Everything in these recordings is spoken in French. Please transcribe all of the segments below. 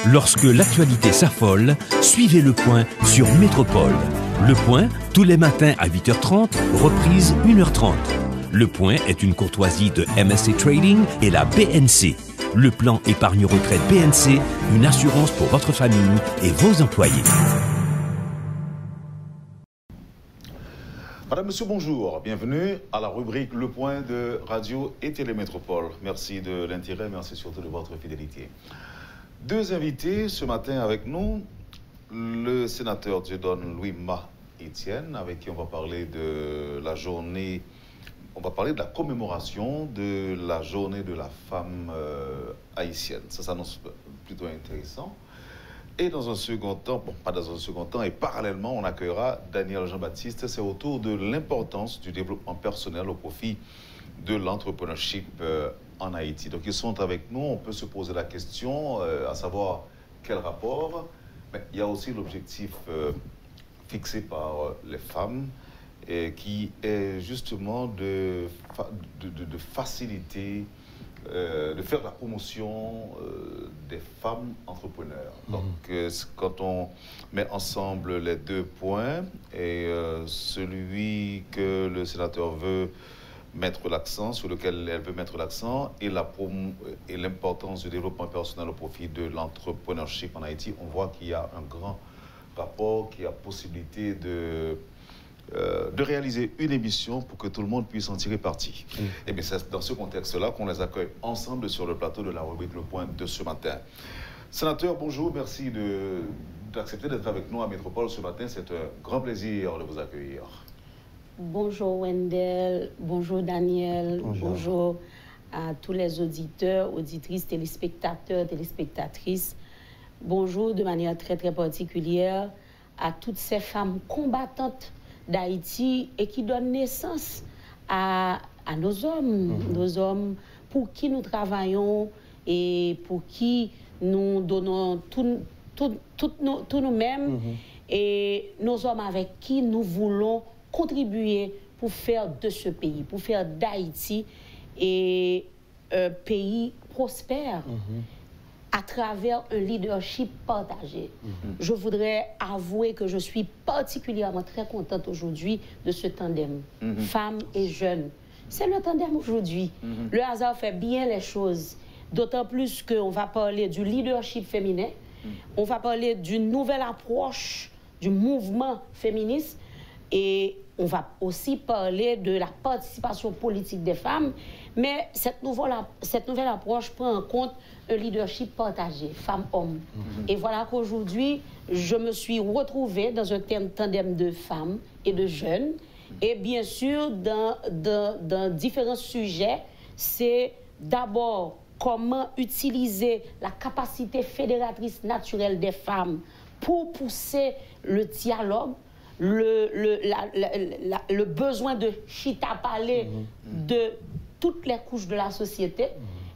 Lorsque l'actualité s'affole, suivez Le Point sur Métropole. Le Point, tous les matins à 8h30, reprise 1h30. Le Point est une courtoisie de MSC Trading et la BNC. Le plan épargne-retraite BNC, une assurance pour votre famille et vos employés. Madame, Monsieur, bonjour. Bienvenue à la rubrique Le Point de Radio et Télémétropole. Merci de l'intérêt, merci surtout de votre fidélité. Deux invités ce matin avec nous. Le sénateur Dieudonne Louis-Ma Etienne, avec qui on va parler de la journée, on va parler de la commémoration de la journée de la femme haïtienne. Ça s'annonce plutôt intéressant. Et dans un second temps, bon, pas dans un second temps, et parallèlement, on accueillera Daniel Jean-Baptiste. C'est autour de l'importance du développement personnel au profit de l'entrepreneurship en Haïti. Donc, ils sont avec nous. On peut se poser la question, à savoir quel rapport. Mais il y a aussi l'objectif fixé par les femmes, qui est justement de faciliter, de faire la promotion des femmes entrepreneurs. Donc, quand on met ensemble les deux points, et celui que le sénateur veut mettre l'accent, sur lequel elle veut mettre l'accent, et l'importance du développement personnel au profit de l'entrepreneurship en Haïti, on voit qu'il y a un grand rapport, qu'il y a possibilité de réaliser une émission pour que tout le monde puisse en tirer parti. Et bien c'est dans ce contexte-là qu'on les accueille ensemble sur le plateau de la rubrique Le Point de ce matin. Sénateur, bonjour, merci d'accepter d'être avec nous à Métropole ce matin. C'est un grand plaisir de vous accueillir. Bonjour Wendell, bonjour Daniel, bonjour à tous les auditeurs, auditrices, téléspectateurs, téléspectatrices. Bonjour de manière très très particulière à toutes ces femmes combattantes d'Haïti et qui donnent naissance à nos hommes pour qui nous travaillons et pour qui nous donnons tout nous-mêmes et nos hommes avec qui nous voulons contribuer pour faire de ce pays, pour faire d'Haïti un pays prospère à travers un leadership partagé. Je voudrais avouer que je suis particulièrement très contente aujourd'hui de ce tandem, femmes et jeunes. C'est le tandem aujourd'hui. Le hasard fait bien les choses, d'autant plus qu'on va parler du leadership féminin, on va parler d'une nouvelle approche du mouvement féministe et on va aussi parler de la participation politique des femmes, mais cette nouvelle approche prend en compte un leadership partagé, femmes-hommes. Et voilà qu'aujourd'hui, je me suis retrouvée dans un tandem de femmes et de jeunes, et bien sûr, dans différents sujets, c'est d'abord comment utiliser la capacité fédératrice naturelle des femmes pour pousser le dialogue, le besoin de chita parler de toutes les couches de la société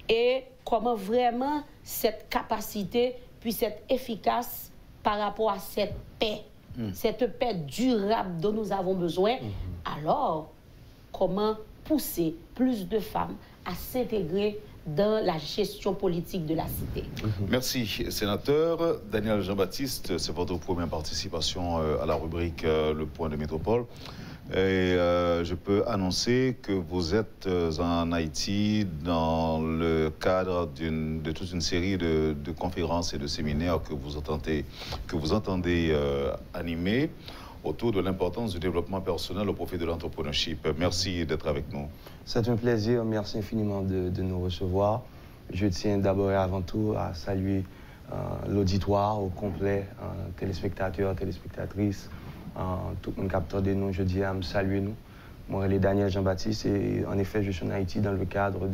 et comment vraiment cette capacité puisse être efficace par rapport à cette paix durable dont nous avons besoin. Alors, comment pousser plus de femmes à s'intégrer dans la gestion politique de la cité. Merci, sénateur. Daniel Jean-Baptiste, c'est votre première participation à la rubrique Le Point de Métropole. Et je peux annoncer que vous êtes en Haïti dans le cadre de toute une série de conférences et de séminaires que vous entendez animer autour de l'importance du développement personnel au profit de l'entrepreneurship. Merci d'être avec nous. C'est un plaisir, merci infiniment de nous recevoir. Je tiens d'abord et avant tout à saluer l'auditoire au complet, téléspectateurs, téléspectatrices, tout le monde capteur de nous, je dis à me saluer nous. Moi, je suis Daniel Jean-Baptiste et en effet, je suis en Haïti dans le cadre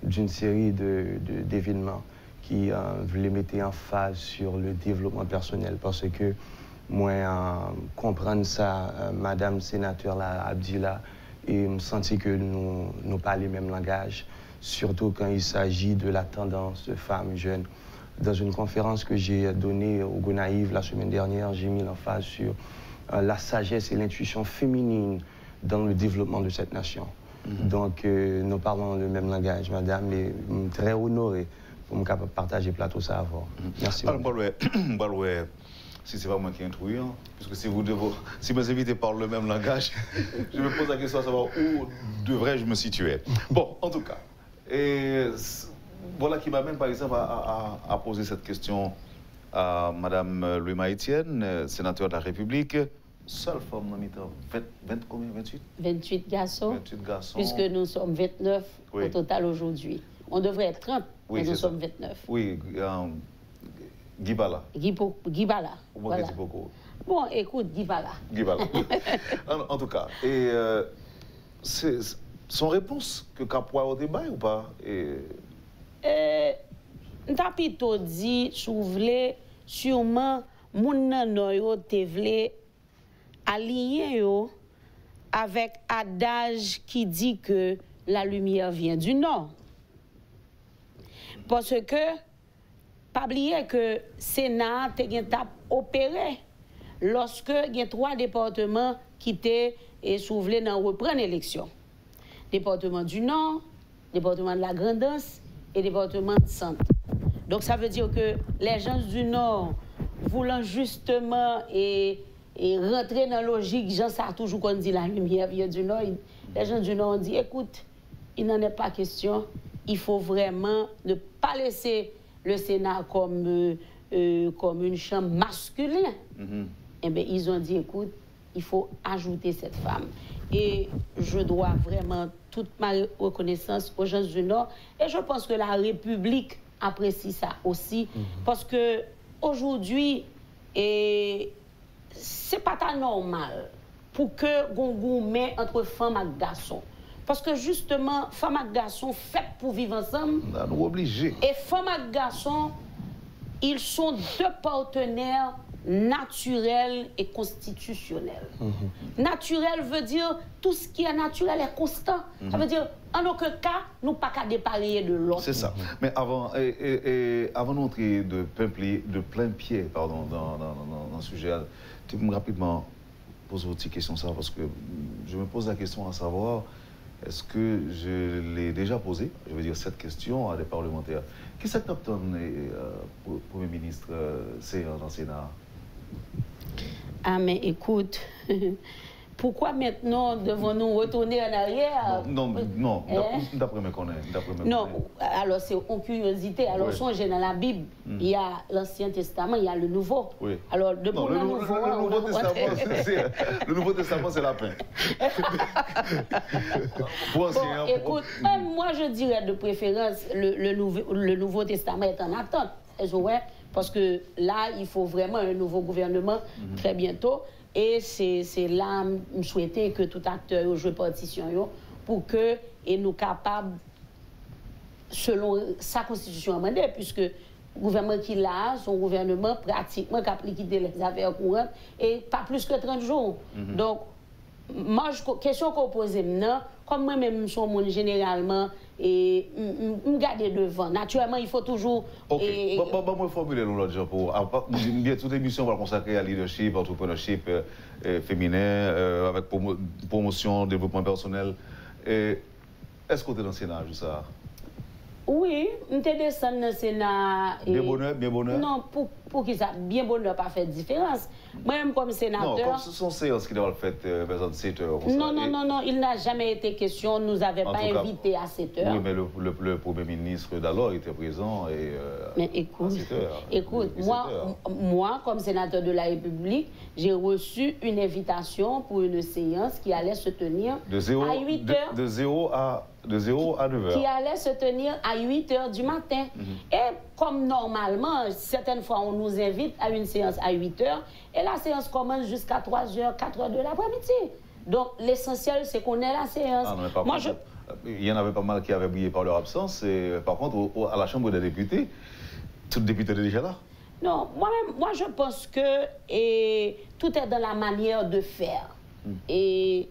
d'une série d'événements qui voulaient mettre en phase sur le développement personnel parce que moi, comprendre ça, Madame Sénateur Abdila, et me sentir que nous parlons le même langage, surtout quand il s'agit de la tendance de femmes jeunes. Dans une conférence que j'ai donnée au Gonaïve la semaine dernière, j'ai mis l'emphase sur la sagesse et l'intuition féminine dans le développement de cette nation. Donc, nous parlons le même langage, madame, et très honoré pour me partager le plateau ça avant. Merci beaucoup. Si c'est pas moi qui introduis, puisque si mes invités parlent le même langage, je me pose la question à savoir où devrais-je me situer. Bon, en tout cas, et voilà qui m'amène par exemple à poser cette question à Mme Louis-Maïtienne, sénateur de la République. Seule femme en 20 combien? 28? 28 garçons. 28 garçons. Puisque nous sommes 29 au total aujourd'hui. On devrait être 30, mais nous sommes 29. Oui, Guy Bala. Guy Bala. Voilà. Bon, écoute, Guy Bala. Guy Bala. En tout cas, et c'est son réponse que Capois au débat ou pas? N'ta plutôt dit, souvle, sûrement, moun nan yo te vle aligné yo avec adage qui dit que la lumière vient du nord. Parce que, pas oublier que Sénat a opéré lorsque il y a 3 départements qui étaient souvlés dans reprendre l'élection. Département du Nord, département de la Grand'Anse et département de Centre. Donc ça veut dire que les gens du Nord, voulant justement rentrer dans la logique, gens ça toujours qu'on dit la lumière vient du Nord, les gens du Nord ont dit, écoute, il n'en est pas question, il faut vraiment ne pas laisser le Sénat comme une chambre masculine. Eh bien, ils ont dit, écoute, il faut ajouter cette femme. Et je dois vraiment toute ma reconnaissance aux gens du Nord. Et je pense que la République apprécie ça aussi. Parce que aujourd'hui, c'est pas tant normal pour que Gongou met entre femmes et garçons. Parce que justement, femmes et garçons fait pour vivre ensemble. Nous obligés. Et femmes et garçons, ils sont 2 partenaires naturels et constitutionnels. Naturel veut dire tout ce qui est naturel est constant. Ça veut dire en aucun cas, nous pas qu'à dépareiller de l'autre. C'est ça. Mais avant d'entrer de plein pied pardon, dans le sujet, tu peux rapidement poser une petite question ça parce que je me pose la question à savoir. Est-ce que je l'ai déjà posé, je veux dire, cette question à des parlementaires? Qu'est-ce que tu obtiens, Premier ministre, dans le Sénat? Ah, mais écoute, pourquoi maintenant devons-nous retourner en arrière? Non, d'après mes connaissances. Non, alors c'est une curiosité. Alors, songez dans la Bible, il y a l'Ancien Testament, il y a le Nouveau. Oui. Alors, le Nouveau Testament, c'est la fin. Écoute, moi je dirais de préférence, le Nouveau Testament est en attente. Parce que là, il faut vraiment un nouveau gouvernement très bientôt. Et c'est là que je souhaitais que tout acteur joue partition pour que nous capables, selon sa constitution amendée, puisque le gouvernement qu'il a, son gouvernement pratiquement qui a liquidé les affaires courantes et pas plus que 30 jours. Donc, moi, question qu'on pose maintenant, comme moi-même, je suis généralement, et me garder devant. Naturellement, il faut toujours. Ok. Moi, formuler l'autre jour pour. Bien, toute émission va consacrer à leadership, entrepreneurship féminin, avec promotion, développement personnel. Est-ce que tu es dans le Sénat, juste ça? Oui, je suis descendu dans le Sénat. Bien bonheur? Non, pour qui ça? Bien bonheur, pas fait de différence. Moi-même, comme sénateur. Non, comme ce sont séances qui doivent être faites vers 7 heures. Non, il n'a jamais été question, nous n'avons pas invité à 7 heures. Oui, mais le Premier ministre d'alors était présent mais écoute, moi, comme sénateur de la République, j'ai reçu une invitation pour une séance qui allait se tenir à 8 heures. De 0 à 9 heures. Qui allait se tenir à 8 heures du matin. Et comme normalement, certaines fois, on nous invite à une séance à 8 heures, et la séance commence jusqu'à 3 heures, 4 heures de l'après-midi. Donc, l'essentiel, c'est qu'on ait la séance. Il y en avait pas mal qui avaient brillé par leur absence. Et, par contre, à la Chambre des députés, tout le député est déjà là. Non, moi, je pense que tout est dans la manière de faire. Et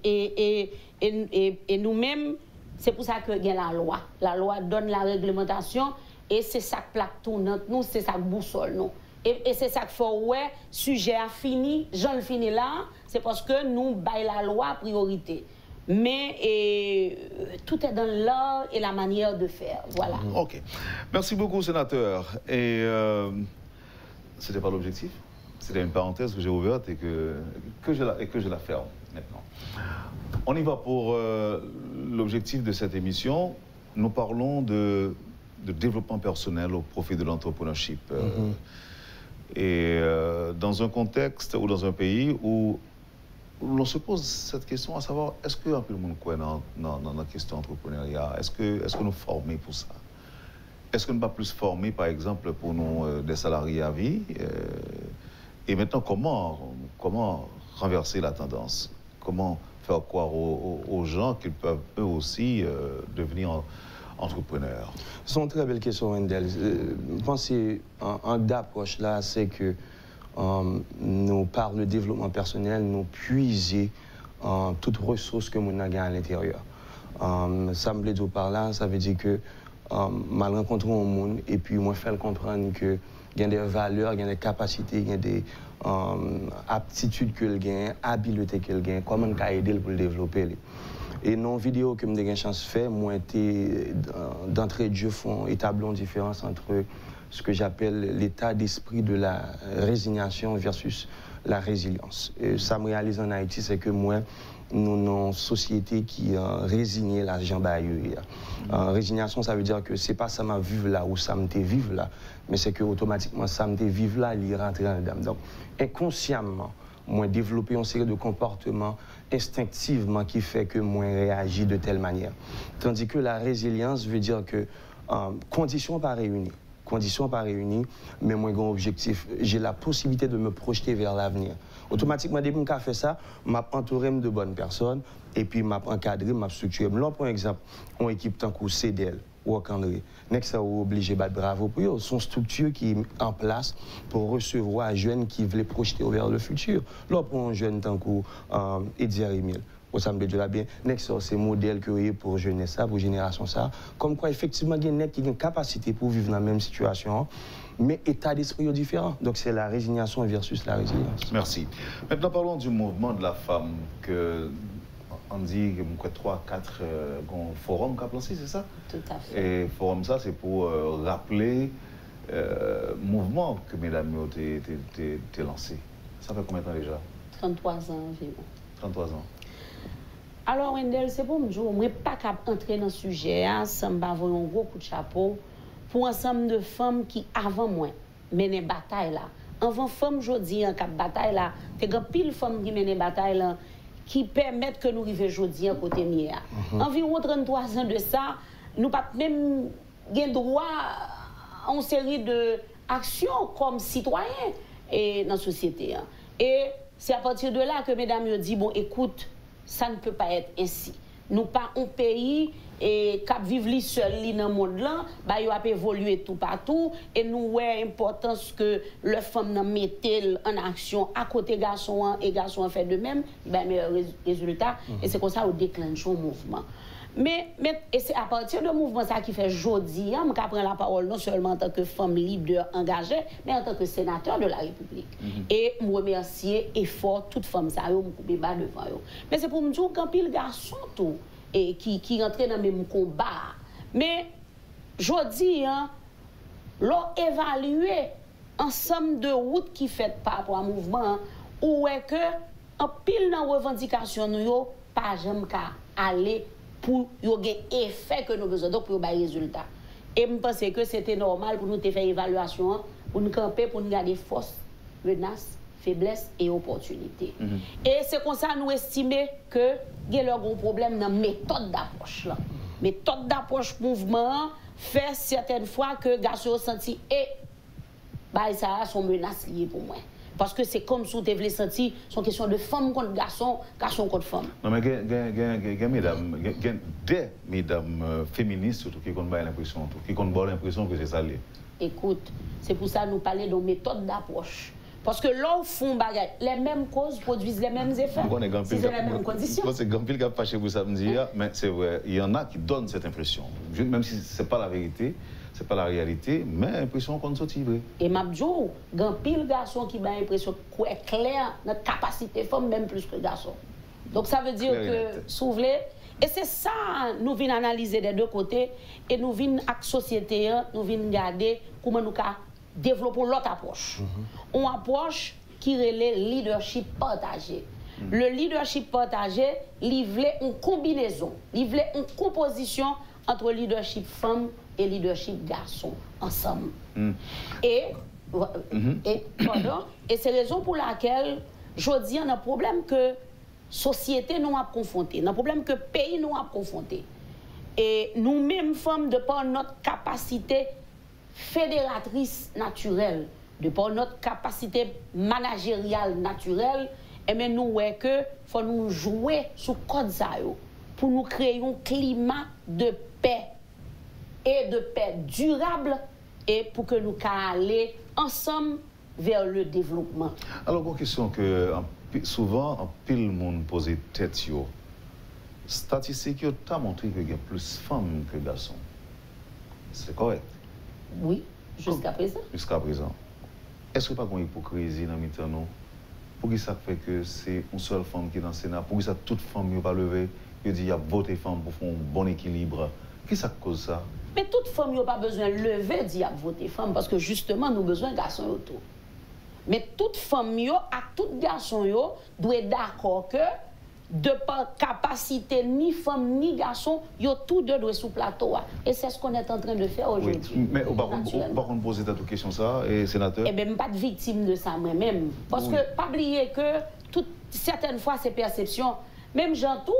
nous-mêmes, c'est pour ça qu'il y a la loi. La loi donne la réglementation et c'est ça que plaque tournante nous, c'est ça que boussole nous. Et c'est ça qu'il faut, ouais, sujet a fini, j'en le fini là, c'est parce que nous baillons la loi priorité. mais tout est dans l'art et la manière de faire. Voilà. OK. Merci beaucoup, sénateur. Et ce n'était pas l'objectif. C'était une parenthèse que j'ai ouverte et que je la ferme maintenant. On y va pour l'objectif de cette émission. Nous parlons de développement personnel au profit de l'entrepreneurship. Et dans un contexte ou dans un pays où l'on se pose cette question à savoir, est-ce qu'un peu le monde croit dans la question entrepreneuriat? Est-ce que nous formons pour ça? Est-ce qu'on ne va pas plus former, par exemple, pour nous, des salariés à vie? Et maintenant, comment renverser la tendance? Comment faire croire aux gens qu'ils peuvent eux aussi devenir entrepreneurs? C'est une très belle question, Wendell. Je pense qu'un d'approche là, c'est que nous, par le développement personnel, nous puiser toutes ressources que nous avons à l'intérieur. Ça me plaît de par là, ça veut dire que mal rencontrer un monde et puis moi faire comprendre que il y a des valeurs, il y a des capacités, il y a des aptitudes que le gain, habiletés que le gain, comment on peut aider pour le développer. Et dans la vidéo que j'ai eu chance de faire, moi été d'entrée de jeu font établir une différence entre ce que j'appelle l'état d'esprit de la résignation versus la résilience. Et ça me réalise en Haïti, c'est que moi, nous avons une société qui résigne la jambe à résignation, ça veut dire que c'est pas ça m'a vivre là ou ça me vivre là, mais c'est que automatiquement ça me vivre là, il rentre dedans. Donc, inconsciemment, moi développer une série de comportements instinctivement qui fait que moi réagis de telle manière. Tandis que la résilience veut dire que conditions pas réunies, mais moi, j'ai un objectif. J'ai la possibilité de me projeter vers l'avenir. Automatiquement, dès que je fais ça, je m'entoure de bonnes personnes et puis je m'encadre, je structure. Là, par exemple, on équipe tant que CDL ou André. Next, ça obligé de bravo pour eux. Son structure qui est en place pour recevoir un jeune qui veut projeter vers le futur. Là, pour un jeune tant que Eddie Emile. Ça me dit bien, c'est un modèle que vous pour jeunesse, pour génération ça. Comme quoi, effectivement, il y a une capacité pour vivre dans la même situation, mais état d'esprit est différent. Donc, c'est la résignation versus la résilience. Merci. Maintenant, parlons du mouvement de la femme que on dit qu'il y a 3, 4 forums qui ont lancé, c'est ça? Tout à fait. Et forum ça, c'est pour rappeler le mouvement que mesdames ont été lancé. Ça fait combien de temps déjà? 33 ans environ. 33 ans. Alors, Wendell, c'est pour me dire, je ne suis pas capable d'entrer dans ce sujet, ça me va avoir un gros coup de chapeau pour un ensemble de femmes qui, avant moi, menaient une bataille là. Avant femmes, je dis, en cap bataille là, il y a pile de femmes qui mènent une bataille là, qui permettent que nous arrivions aujourd'hui à côté de Environ 33 ans de ça, nous n'avons pas même droit à une série d'actions comme citoyens dans la société. Et c'est à partir de là que mesdames me disent, bon, écoute, ça ne peut pas être ainsi. Nous pas un pays et qui vivent seul dans le monde là, bah il a évolué tout partout et nous avons l'importance que les femmes mettent en action à côté garçons et garçons fait de même, ben meilleur résultat et c'est comme ça qu'on déclenche un mouvement. Mais c'est à partir de mouvement ça qui fait aujourd'hui, je prends la parole non seulement en tant que femme leader engagée, mais en tant que sénateur de la République. Et je remercie effort toute femme ça, je me bas devant eux. Mais c'est pour me dire qu'un pile garçon tout et qui rentre dans le même combat. Mais je dis, l'on évaluer ensemble de routes qui fait par rapport au mouvement, où est que en pile dans revendication nous pas jamais aller pour y effet que nous besoin donc pour y résultat. Et je pense que c'était normal pour nous faire évaluation, pour nous camper, pour nous garder force, menace, faiblesse et opportunité. Et c'est comme ça nous estimer que il y a un problème dans la méthode d'approche là. Méthode d'approche mouvement fait certaines fois que les garçons senti et bah ça sont menaces liées pour moi. Parce que c'est comme si tu avais senti, c'est une question de femme contre garçon, garçon contre femme. Non, mais il y a des mesdames féministes surtout qui ont l'impression que c'est ça. Écoute, c'est pour ça que nous parlons de méthode d'approche. Parce que là, au fond, les mêmes causes produisent les mêmes effets. Si c'est les mêmes conditions. C'est Gampil qui a fâché pour ça me dire, mais c'est vrai, il y en a qui donnent cette impression. Même si ce n'est pas la vérité. C'est pas la réalité, mais l'impression qu'on se tire. Et Mabdjou, il y a pile garçon qui a l'impression qu'on est clair, notre capacité femme même plus que garçon. Donc ça veut dire que, si vous voulez, et c'est ça, nous venons analyser des deux côtés, et nous venons, avec la société, nous venons regarder comment nous développer l'autre approche. Une approche qui relève le leadership partagé. Le leadership partagé, livre une combinaison, livre une composition entre leadership femme et leadership garçon, ensemble. Et c'est la raison pour laquelle je dis qu'il y a un problème que la société nous a confronté, un problème que le pays nous a confronté. Et nous-mêmes, femmes, de par notre capacité fédératrice naturelle, de par notre capacité managériale naturelle, et bien nous voyons que faut nous jouer sur code pour nous créer un climat de paix et de paix durable et pour que nous aller ensemble vers le développement. Alors, une question que souvent, un pile monde pose tête, statistiques ont montré qu'il y a plus de femmes que de garçons. C'est correct? Oui, jusqu'à présent. Jusqu'à présent. Est-ce qu'il n'y a pas une hypocrisie dans le temps? Pour qui ça fait que c'est une seule femme qui est dans le Sénat? Pour qui ça toute femme n'a pas levé? Il dit qu'il y a voté femme pour faire un bon équilibre. Qui ça cause ça? Mais toute femme n'a pas besoin de lever d'y voter femme parce que justement nous avons besoin de garçons autour. Mais toute femme à tout garçon doit être d'accord que de par capacité ni femme ni garçon, tous deux doivent être sous plateau. Et c'est ce qu'on est en train de faire aujourd'hui. Oui. Mais par contre, poser ta question ça, et sénateur? Eh bien, je ne suis pas de victime de ça moi-même. Parce que, pas oublier que certaines fois, c'est perception. Même j'entends,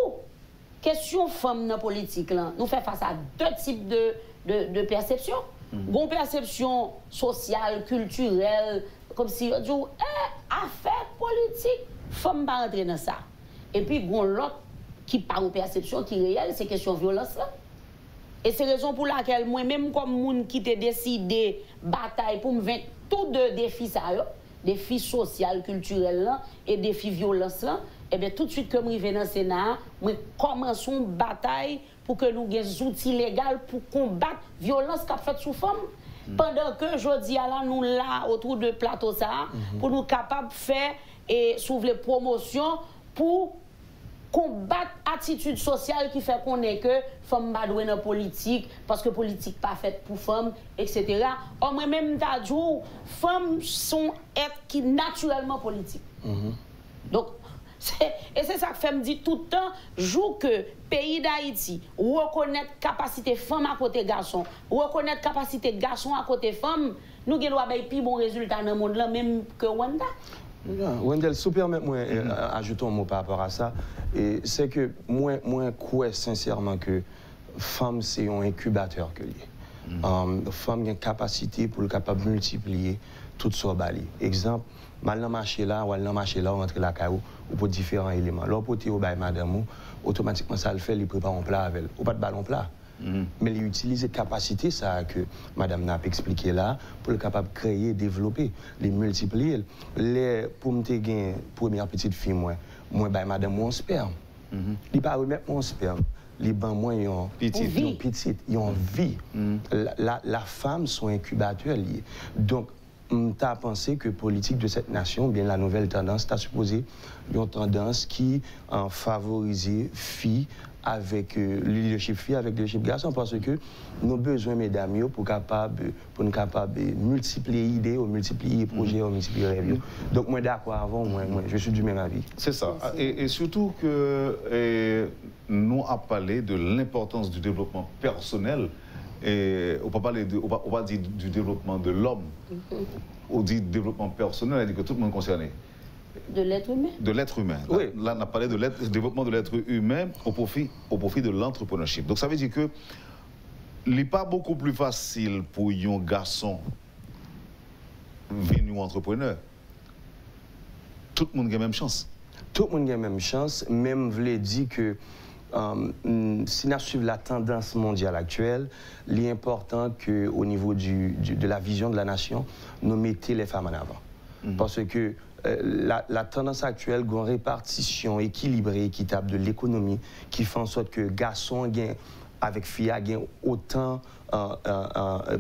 question femme dans la politique, là, nous faisons face à deux types de perceptions. Une perception sociale, culturelle, comme si on dit, affaire politique, femme ne pas rentrer dans ça. Et puis, il y a l'autre qui parle de perception qui est réelle, c'est question de violence là. Et c'est la raison pour laquelle moi-même, comme monde qui t'a décidé bataille pour me vaincre tous deux défis, défis sociaux, culturels là, et défis violence là, et bien tout de suite, comme je vais dans le Sénat, nous commençons une bataille pour que nous ayons des outils légaux pour combattre la violence qu'a faite sous femme. Pendant que je dis à nous là, autour de plateau ça, pour nous capables de faire et s'ouvrir les promotions pour combattre l'attitude sociale qui fait qu'on est que femmes pas douées dans la politique parce que la politique pas faite pour femmes, etc. Or, moi-même, t'as dit, femmes sont êtres qui naturellement politiques. Donc, et c'est ça que fait me dit tout le temps, joue que pays d'Haïti reconnaître capacité femme à côté garçon, reconnaître capacité garçon à côté femme, nous avons un plus bon résultat dans le monde là même que Rwanda. Wendell, si vous permettez, ajoutons un mot par rapport à ça. C'est que moi, crois sincèrement que femme, c'est un incubateur que lié. Femme a une capacité pour le capable de multiplier tout ce bali. Exemple, mal dans marché là, ou dans marché là, on entre la caillou, ou pour différents éléments. Là, pour au bail madame, automatiquement ça le fait, il prépare un plat avec. Ou pas de ballon plat. Mais il utilise la capacité ça que madame n'a pas expliqué là pour le capable de créer, développer, les multiplier. Pour me gagner première petite fille moi bah madame mon sperme. Il pas remettre mon sperme. Les bancs moi ils ont petite, ils ont vie. La femme sont incubateurs liés. Donc on a pensé que politique de cette nation, bien la nouvelle tendance, tu as supposé une tendance qui favorise filles avec le leadership fille, avec le leadership garçon, parce que nous avons besoin, mesdames, pour nous capables de multiplier idées, multiplier projets, multiplier rêves. Donc, moi, d'accord, avant, moi, je suis du même avis. C'est ça. Et surtout que nous avons parlé de l'importance du développement personnel. Et on va dire du développement de l'homme. On dit développement personnel, on dit que tout le monde est concerné. De l'être humain. De l'être humain. Oui. Là, on a parlé de développement de l'être humain au profit de l'entrepreneurship. Donc ça veut dire que il n'est pas beaucoup plus facile pour un garçon venir entrepreneur. Tout le monde a la même chance. Tout le monde a la même chance. Même voulait dire que si nous suivons la tendance mondiale actuelle, il est important qu'au niveau de la vision de la nation, nous mettions les femmes en avant. Parce que la tendance actuelle, une répartition équilibrée, équitable de l'économie qui fait en sorte que garçons avec filles gagnent autant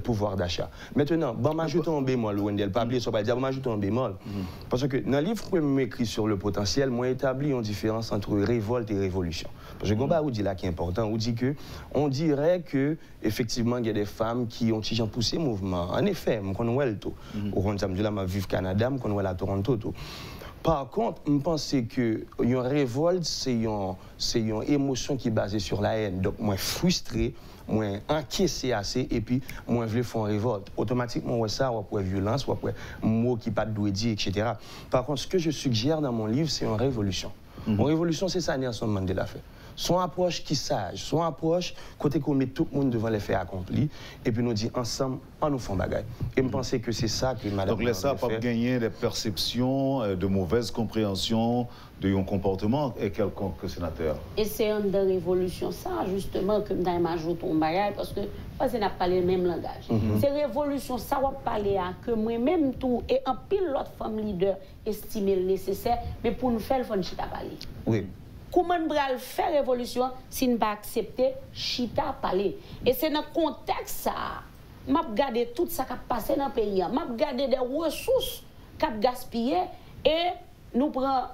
pouvoir d'achat. Maintenant, bon, m'ajoutons un bémol, Wendell, pas oublier, pas dire, bon, m'ajoutons un bémol. Parce que dans le livre que m'écrit sur le potentiel, moi établi une différence entre révolte et révolution. Parce que Gomba vous dit là qui est important, on dit que, on dirait que, effectivement, il y a des femmes qui ont poussé le mouvement. En effet, je connais tout. Au Canada, je vis au Canada, je connais à Toronto. Tout. Par contre, je pense que une révolte, c'est une émotion qui est basée sur la haine. Donc, moi, frustré, moi, encaissé assez, et puis, moi, je veux faire une révolte. Automatiquement, ça, ou après violence, ou après mots qui pas de dire, etc. Par contre, ce que je suggère dans mon livre, c'est une révolution. Une révolution, c'est ça, Nelson Mandela fait. Son approche qui sage, son approche côté qu'on met tout le monde devant les faits accomplis et puis nous dit ensemble, on nous fait bagaille. Et je pense que c'est ça que Madame. Donc, laissez pas gagner des perceptions, de mauvaise compréhension de son comportement et quelconque sénateur. Et c'est une révolution, ça, justement, que nous ajoutons ton bagaille parce que parce qu'on n'a pas le même langage. C'est révolution, ça va parler à que moi-même tout et un pile l'autre femme leader estime le nécessaire, mais pour nous faire, il faut nous chita parler. Oui. Comment nous allons faire révolution si nous ne pas accepter chita parler. Et c'est dans le contexte ça, m'a regardé tout ça qui a passé dans le pays, m'a regardé des ressources qui a gaspillé et nous prenons,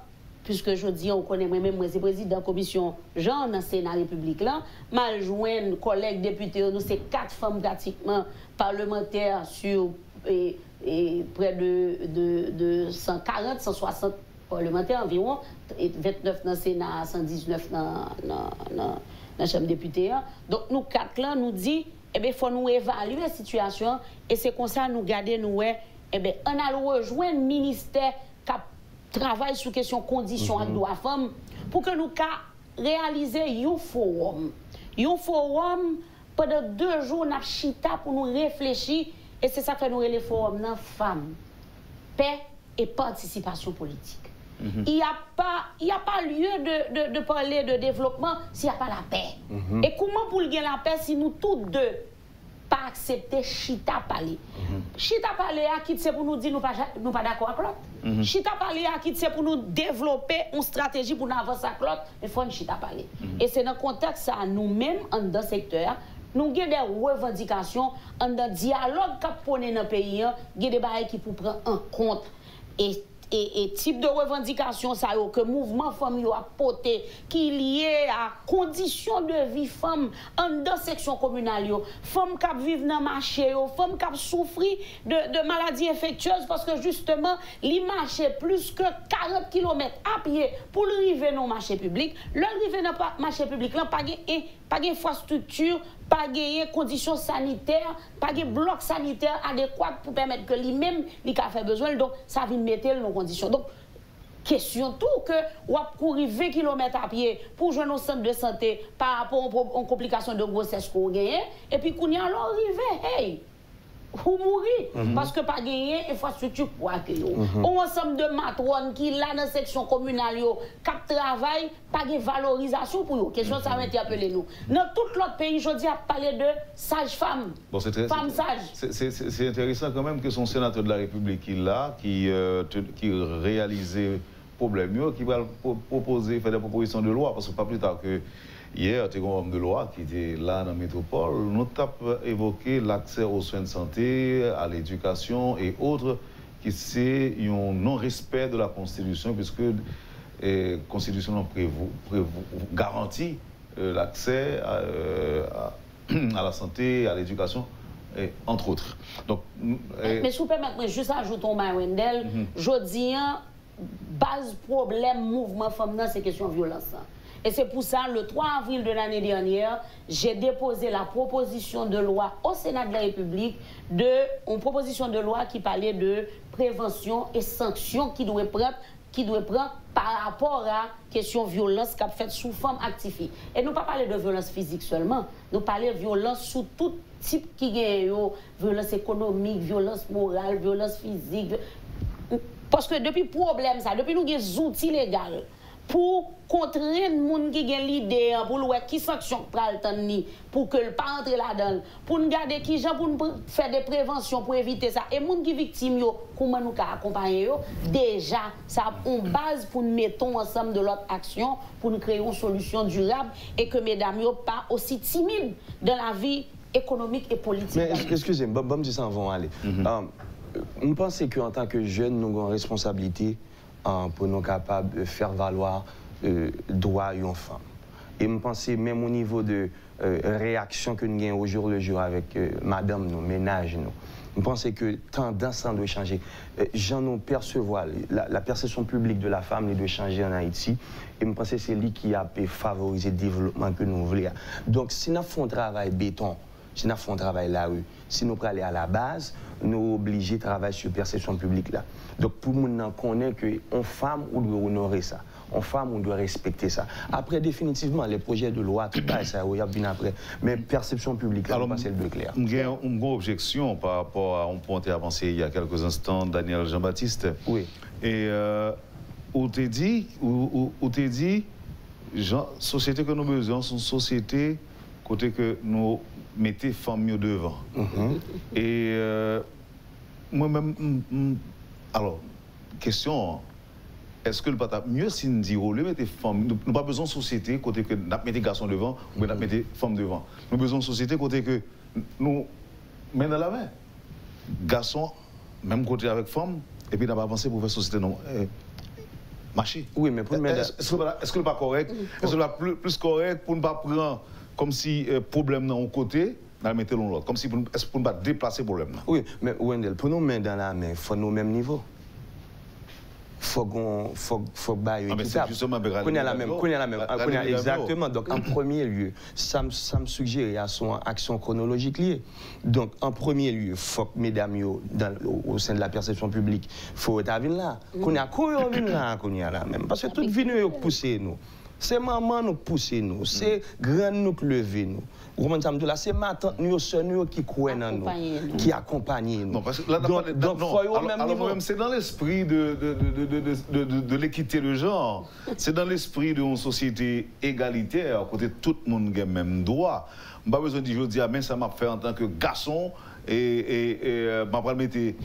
puisque je dis on connaît moi-même, moi c'est président de la commission Jean dans le Sénat République là, mal joindre collègues députés, nous c'est 4 femmes pratiquement parlementaires sur près de 140, 160 parlementaires environ, 29 dans le Sénat, 119 dans la Chambre des députés. Donc nous 4 là, nous dit, eh bien, il faut nous évaluer la situation et c'est comme ça nous garder, nous, eh bien, on a rejoindre le ministère qui travaille sur question conditions et droits femmes pour que nous réaliser un forum. Un forum, pendant 2 jours, nous avons chita pour nous réfléchir et c'est ça que nous le forum dans femmes, paix et participation politique. Il n'y a pas lieu de parler de développement s'il n'y a pas la paix. Et comment pour gagner la paix si nous tous deux pas accepter chita parler? Chita parler à qui c'est pour nous dire nous pas d'accord avec l'autre. Chita parler à qui c'est pour nous développer une stratégie pour nous avancer avec l'autre. Il faut chita parler. Et c'est dans le contexte ça nous-mêmes dans le secteur. Nous avons des revendications, dans le dialogue qu'on a dans le pays, il y a des choses qui pour prendre en compte. Et type de revendication ça que mouvement femme a porté qui est lié à conditions de vie femme en dans section communale femme qui vivent dans marché femme qui souffrir de maladies infectieuses parce que justement li marché plus que 40 km à pied pour arriver dans le marché public l'arriver dans le marché public là pas d'infrastructure pas de conditions sanitaires, pas de bloc sanitaire adéquat pour permettre que lui-même, il a fait besoin, donc ça vient mettre dans conditions. Donc, question tout que ou a courir 20 km à pied pour jouer nos centres de santé par rapport aux complications de grossesse qu'on gagne, et puis qu'on y a arrivé, hey! Ou mourir parce que pas gagner infrastructure pour accueillir. Un ensemble de matrones qui là dans la section communale qui travaillent pas de valorisation pour eux. Question ça m'interpelle nous. Dans tout l'autre pays, je dis à parler de sage-femme. Bon, femme sage. C'est intéressant quand même que son sénateur de la République qui réalisait problème qui va proposer faire des propositions de loi parce que pas plus tard que hier, tu as un homme de loi qui était là dans la métropole. Nous avons évoqué l'accès aux soins de santé, à l'éducation et autres, qui c'est un non-respect de la Constitution, puisque la Constitution garantit l'accès à la santé, à l'éducation, entre autres. Donc, mais si vous permettez, juste ajoutons, Wendell, je dis, base problème mouvement féminin, c'est question de violence. Et c'est pour ça, le 3 avril de l'année dernière, j'ai déposé la proposition de loi au Sénat de la République, une proposition de loi qui parlait de prévention et sanctions qui doit prendre par rapport à la question de violence qu'a fait sous forme active. Et nous ne parlons pas de violence physique seulement, nous parlons de violence sous tout type qui est violence économique, violence morale, violence physique. Parce que depuis problème ça, depuis nous avons des outils légaux pour contrer les gens qui ont l'idée, pour voir qui sanction pour que le pas entre là-dedans, pour nous garder qui gens pour faire des préventions pour éviter ça. Et les gens qui sont victimes, comment nous accompagner, déjà, ça a une base pour nous mettre ensemble de l'autre action, pour nous créer une solution durable et que mesdames ne soient pas aussi timides dans la vie économique et politique. Mais excusez-moi, bon, je s'en vont aller. Je pense qu'en tant que jeunes, nous avons une responsabilité pour nous capables de faire valoir droit aux femmes. Et je pense même au niveau de réaction que nous avons au jour le jour avec madame, nos ménages, nous. Je pense que tendance doit changer. J'en ai percevoir la perception publique de la femme doit changer en Haïti. Et je pense que c'est lui qui a favorisé le développement que nous voulons. Donc, si nous faisons un travail béton, si nous faisons un travail la rue, si nous allons aller à la base, nous sommes obligés de travailler sur la perception publique là. Donc, pour nous connaître qu'une femme, on doit honorer ça. En femme, on doit respecter ça. Après, définitivement, les projets de loi, tout ça, il y a bien après. Mais perception publique, là, c'est le clair. J'ai une grande objection par rapport à un point qui a avancé il y a quelques instants, Daniel Jean-Baptiste. Oui. Et où t'es dit, société que nous besoin, c'est une société côté que nous mettons femmes mieux devant. Et moi-même, alors, question. Est-ce que le pas mieux si nous disons, nous mettons femmes, nous n'avons pas besoin de société côté que nous mettons garçons devant ou nous mettons femmes devant. Nous avons besoin de société côté que nous mettons dans la main. Garçons, même côté avec femmes, et puis nous avons avancé pour faire société non. Marché. Oui, mais pour est-ce que le pas correct? Est-ce que le pas plus correct pour ne pas prendre comme si problème dans un côté, nous le mettons dans l'autre, comme si pour ne pas déplacer le problème. Oui, mais Wendell, pour nous mettre dans la main, il faut nous au même niveau. Faut bailler équitable. Exactement. Donc, en premier lieu, ça me suggère à son action chronologique liée. Donc, en premier lieu, il faut que mesdames, au sein de la perception publique, il faut être là. Qu'on a là, même. Parce que toute vie nous poussé nous. C'est maman nous pousser nous, c'est grand nous lever nous. C'est ma tante nous, soeur nous qui croit en nous, qui accompagne nous. Non, parce que là, donc, c'est dans l'esprit de l'équité de genre. C'est dans l'esprit d'une société égalitaire, côté tout le monde a le même droit. Je n'ai pas besoin de dire, je dis, mais ça m'a fait en tant que garçon. Et m'a pas aller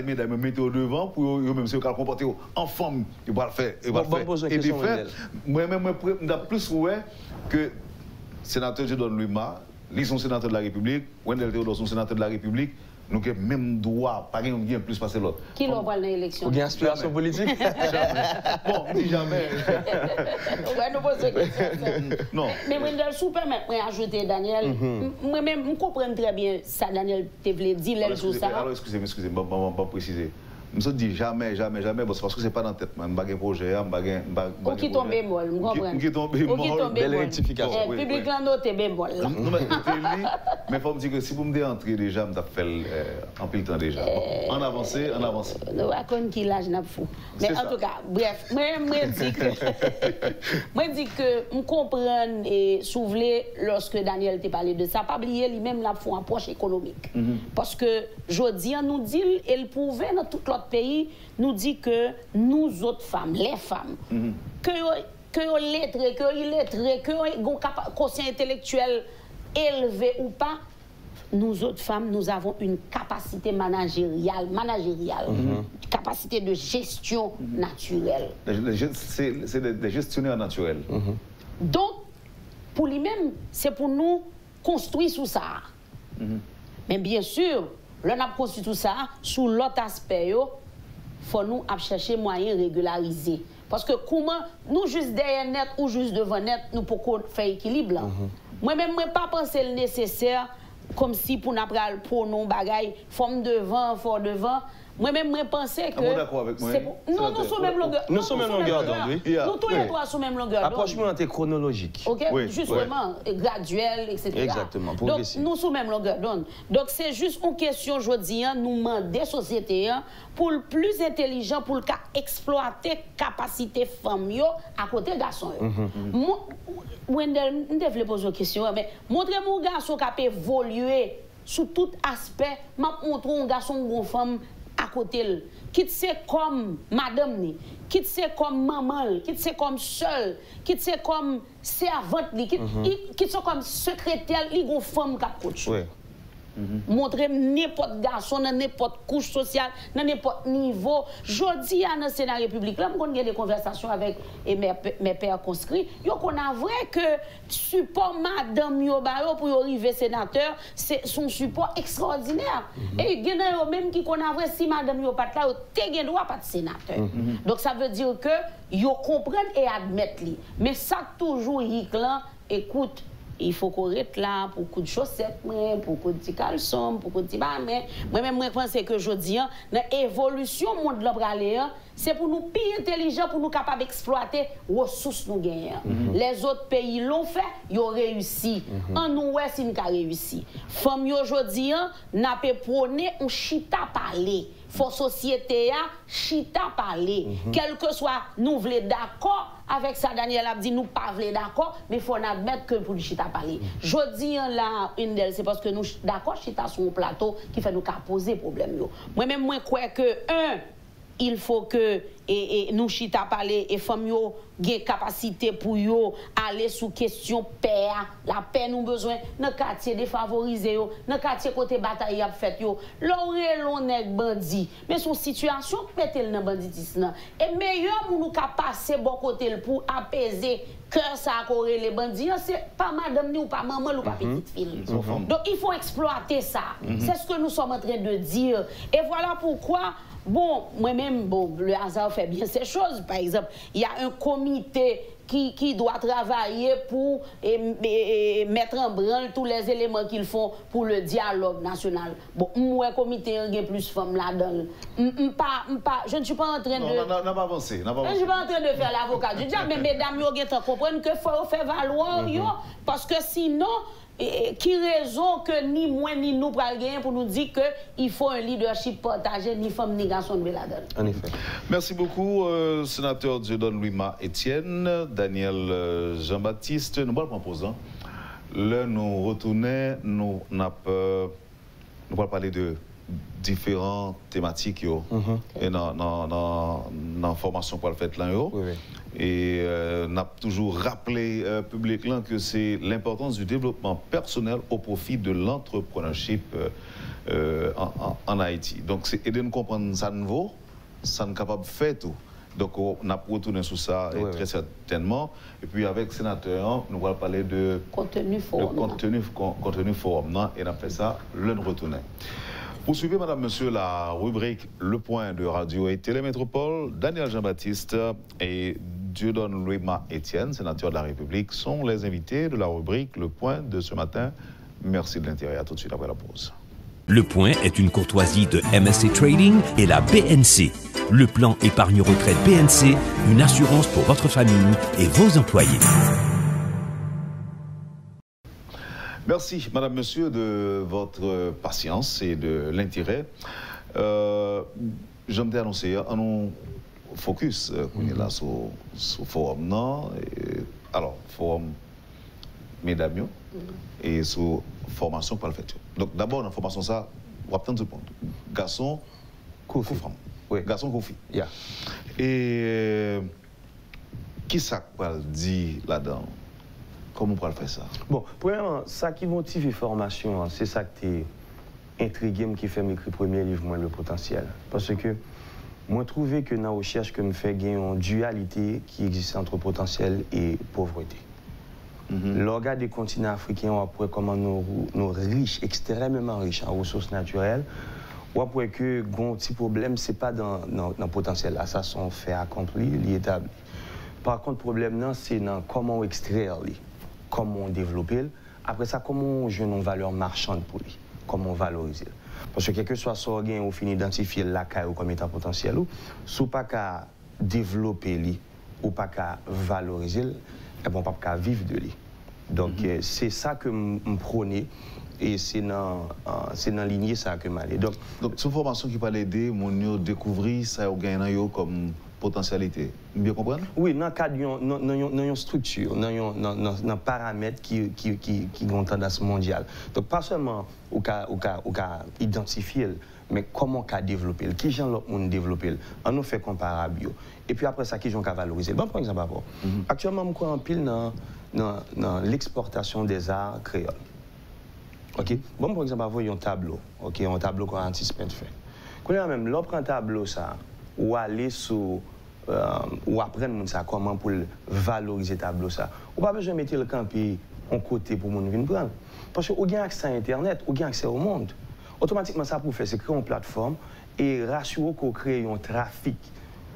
me mettre au devant pour même si on comporter en femme il va le faire et des faits moi même plus ouais que sénateur Jedon Luma ils sont sénateurs de la République Wendell Théodore sont sénateurs de la République nous avons même droit pas gain plus passer l'autre qui l'on va l'élection ou bien aspiration politique bon on dit jamais on va nous poser question non mais Wendell sous permettre moi ajouter Daniel moi même je comprends très bien ça Daniel te voulait dire le jour ça alors excusez-moi pas préciser. Je me dis jamais, parce que ce n'est pas dans la tête. Je n'ai pas de projet, ou qui tombe bémol, je comprends. Qui tombe bémol, belle rectification. Le public l'a noté bémol. Mais il faut me dire que si vous me déentrez déjà, je fait en pile temps déjà. En avancé. Je raconte qui l'âge n'a pas fou. Mais en tout cas, bref, moi je dis que je comprends et souffler lorsque Daniel t'a parlé de ça. Pas oublier lui-même la font approche économique. Parce que Jodi nous dit, elle pouvait dans tout l'autre pays, nous dit que nous autres femmes, les femmes, que lettrés, que ont quotient intellectuel élevé ou pas, nous autres femmes, nous avons une capacité managériale, capacité de gestion naturelle. C'est des gestionnaires naturels. Donc, pour lui-même, c'est pour nous construire sous ça. Mais bien sûr, l'on a construit tout ça, sous l'autre aspect, il faut nous chercher moyens régulariser. Parce que comment, nous juste derrière net ou juste devant net, nous pouvons faire équilibre. Moi-même, je ne pas penser le nécessaire, comme si pour nous pour nos bagailles, forme devant, fort devant. Moi-même, je pensais que. Vous d'accord avec moi? Non, nous sommes même longueur. Nous sommes même longueur d'onde, oui. Nous tous les trois sommes même longueur d'onde. Approchement chronologique. Ok, justement, graduel, etc. Exactement. Donc, nous sommes même longueur d'onde. Donc, c'est juste une question, je dis, nous demandons des sociétés pour le plus intelligent, pour le cas exploiter capacité femme à côté garçon. Wendell, je devrais poser une question, mais montrez-moi un garçon qui a évolué sous tout aspect, montrez un garçon ou une femme à côté, qui c'est comme madame, qui c'est comme maman, qui c'est comme seule, qui c'est comme servante, qui c'est comme secrétaire, il y a une femme qui a coach. Montrer n'importe garçon, dans n'importe couche sociale, dans n'importe niveau. Jodi à dans Sénat République, là, on a des conversations avec mes pères conscrits. Yo qu'on a vrai que support madame yo ba pour arriver sénateur, c'est son support extraordinaire. Et il y a même qui qu'on a vrai si madame yo pas là, te gen droit pas de sénateur. Donc ça veut dire que yo comprennent et admettent li. Mais ça toujours yiklan, écoute, il faut qu'on reste là pour coup de chaussettes, pour coup de caleçon, pour coup de mais moi-même, je pense que je dis, dans l'évolution du monde de c'est pour nous plus intelligents, pour nous capables d'exploiter les ressources nous gagnons. Les autres pays l'ont fait, ils ont réussi. En nous, c'est nous qui avons réussi. Femmes aujourd'hui, n'a pas prôné un chita parler. Faut société a chita parler. Quel que soit nous voulons d'accord avec ça, Daniel a dit nous pas voulons d'accord, mais il faut admettre que pour le chita parler. Je dis là, une d'elles, c'est parce que nous d'accord chita sur un plateau qui fait nous poser problème. Moi-même, moi, je crois que il faut que nous chita parler et femmes yo gen capacité pour yo aller sous question paix, la paix nous besoin dans quartier défavorisé yo, dans quartier côté bataille a fait yo. L'on nèg bandi, mais son situation mettel dans banditisme et meilleur pour nous ka passer bon côté pour apaiser cœur ça coré les bandits, c'est pas madame ni ou pas maman ou pas petite fille. Donc il faut exploiter ça. C'est ce que nous sommes en train de dire et voilà pourquoi. Bon, moi-même, bon, le hasard fait bien ces choses. Par exemple, il y a un comité qui doit travailler pour mettre en branle tous les éléments qu'ils font pour le dialogue national. Bon, moi, comité, il y a plus de femmes là-dedans. Je ne suis pas en train de... Non, n'a pas avancé. Je ne suis pas en train de faire l'avocat. Je dis, mais mesdames, vous comprenez qu'il faut faire valoir, parce que sinon... qui raison que ni moi ni nous pral pour nous dire qu'il faut un leadership partagé, ni femme ni garçon de la donne. En effet. Merci beaucoup, sénateur Dieudonne Louis-Ma Etienne, Daniel Jean-Baptiste. Nous allons proposer. Là, nous retournons, nous allons parler de différentes thématiques et dans la formation pour le fait là. Et nous avons toujours rappelé public là que c'est l'importance du développement personnel au profit de l'entrepreneurship en Haïti. Donc, c'est aider nous comprendre ça nouveau, ça nous capable de faire tout. Donc, on a retourné sur ça très certainement. Et puis, avec le sénateur, nous allons parler de contenu forum. Et on a fait ça, le retourner. Poursuivez, madame, monsieur, la rubrique Le Point de Radio et Télémétropole. Daniel Jean-Baptiste et Dieudonne Louis-Ma Etienne, sénateur de la République, sont les invités de la rubrique Le Point de ce matin. Merci de l'intérêt. À tout de suite après la pause. Le Point est une courtoisie de MSC Trading et la BNC. Le plan épargne-retraite BNC, une assurance pour votre famille et vos employés. Merci, madame, monsieur, de votre patience et de l'intérêt. J'aimerais annoncer un focus qu'on est là sur le forum. Alors, forum mesdames et sur formation pour le fait. Donc, d'abord, dans la formation, ça, on va prendre tout le monde. Garçon, Kofi. Garçon, Kofi. Yeah. Et qui ça dit là-dedans? Comment on peut faire ça? Bon, premièrement, ça qui motive les formations, c'est ça qui est intrigué, qui fait m'écrire le premier livre, moi, Le Potentiel. Parce que moi, je trouve que dans la recherche que je fais, il y a une dualité qui existe entre potentiel et pauvreté. Le regard des continents africains, après comment nous riches, extrêmement riches en ressources naturelles, ou après que un petit problème, ce n'est pas dans le potentiel. Là, ça sont faits accomplis, établis. Par contre, le problème, c'est dans comment extraire, comment développer. Après ça, comment on joue une valeur marchande pour lui, comment valoriser. Parce que quel que soit son gain, on finit d'identifier la caille comme étant potentiel, si on pas qu'à développer lui, ou pas qu'à valoriser, et bon, pas qu'à vivre de lui. Donc, c'est ça que je prône et c'est dans la lignée ça que je m'allais. Donc, c'est une formation qui peut aider à découvrir ça comme potentialité. Bien comprendre? Oui, dans le cadre d'une structure, dans un paramètre qui ont tendance mondiale. Donc, pas seulement au cas identifier, mais comment on développer, qui gens l'autre monde développer, on nous fait comparable. Et puis après ça, qui gens valoriser. Bon, par exemple, actuellement, je crois en pile dans l'exportation des arts créoles. OK? Bon, par exemple, avoir un tableau. OK? Un tableau qu'on anticipe fait. Quand même, l'autre un tableau, ça, ou aller sur. Ou apprendre ça, comment pour valoriser le tableau. Ça. Ou pas besoin de mettre le campé en côté pour mon venir prendre. Parce que vous avez accès à Internet, vous avez accès au monde. Automatiquement, ça pour faire, c'est créer une plateforme et rassurer qu'on crée un trafic,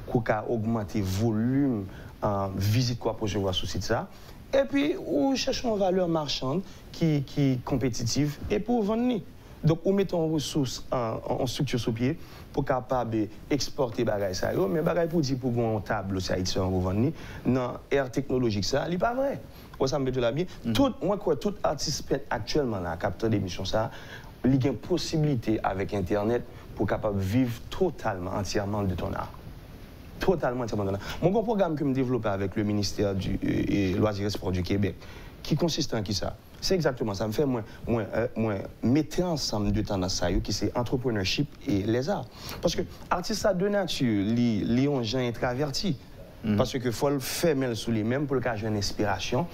qu'on a augmenté le volume de visite qu'on peut recevoir sur le site. Ça. Et puis, vous cherchez une valeur marchande qui est compétitive et pour vendre. Donc, vous mettez une ressource en structure sur pied pour capable exporter bagay ça. Mais bagay pour dire pour un tableau ça haïtien en revendre dans l'ère technologique ça, il pas vrai. Ça me met de la bien. Tout moi quoi tout artiste actuellement là capteur d'émission ça, il a une possibilité avec internet pour capable vivre totalement entièrement de ton art. Totalement entièrement de ton art. Mon programme que je développe avec le ministère du Loisirs et Sports du Québec qui consiste en qui ça. C'est exactement ça. Me fait mettre ensemble de tendances qui c'est entrepreneurship et les arts. Parce que artiste ça de nature, les gens introvertis. Parce que faut le faire même sous les mêmes pour le cas d'une inspiration,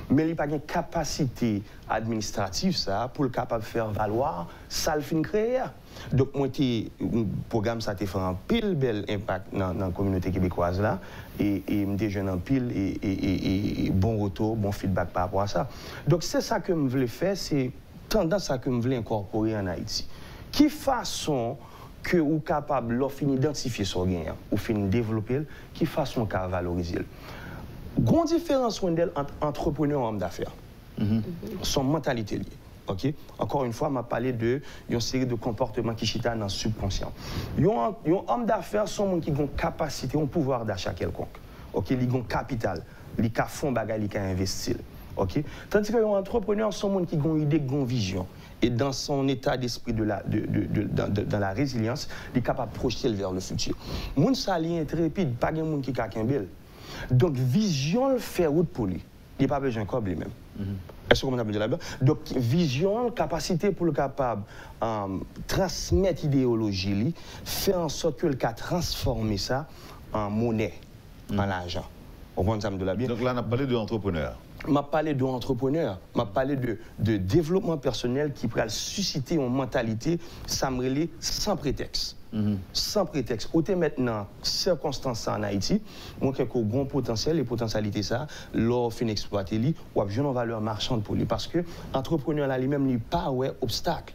mais il n'y a pas une capacité administrative ça pour le capable de faire valoir ça le fin créer. Donc moi le programme ça a fait un pile bel impact dans la communauté québécoise là et me jeune en pile et bon retour, bon feedback par rapport à ça. Donc c'est ça que je voulais faire, c'est tendance à que je voulais incorporer en Haïti. Qui façon que vous capable de finir d'identifier son gain ou finir développer qui façon qu'à valoriser. Grande différence entre entrepreneur et homme d'affaires. Son mentalité liée. OK? Encore une fois, m'a parlé de une série de comportements qui chita dans le subconscient. Un homme d'affaires sont gens qui ont capacité, un pouvoir d'achat quelconque. OK? Ils ont capital, ils font bagarre, ils investir. OK? Tandis que les entrepreneurs sont gens qui ont une idée, qui ont une vision. Et dans son état d'esprit dans la résilience, il est capable de projeter vers le futur. Moun sa li intrépide, pas de monde qui a qu'un bel. Donc vision le fait route pour lui. Il n'y a pas besoin de câble lui-même. Est-ce que vous avez dit là-bas? Donc vision, capacité pour le capable transmettre idéologie, faire en sorte que le cas transformer ça en monnaie, en argent. Vous comprenez de la bien? Donc là, on a parlé de l'entrepreneur. m'a parlé d'entrepreneur, m'a parlé de développement personnel qui pourrait susciter une mentalité, ça me relève sans prétexte. Sans prétexte. Où maintenant, circonstances en Haïti, moi, quelques gros potentiel et potentialité ça, l'or fin exploiter, ou a une valeur marchande pour lui. Parce que l'entrepreneur là lui-même, il pas ouais obstacle.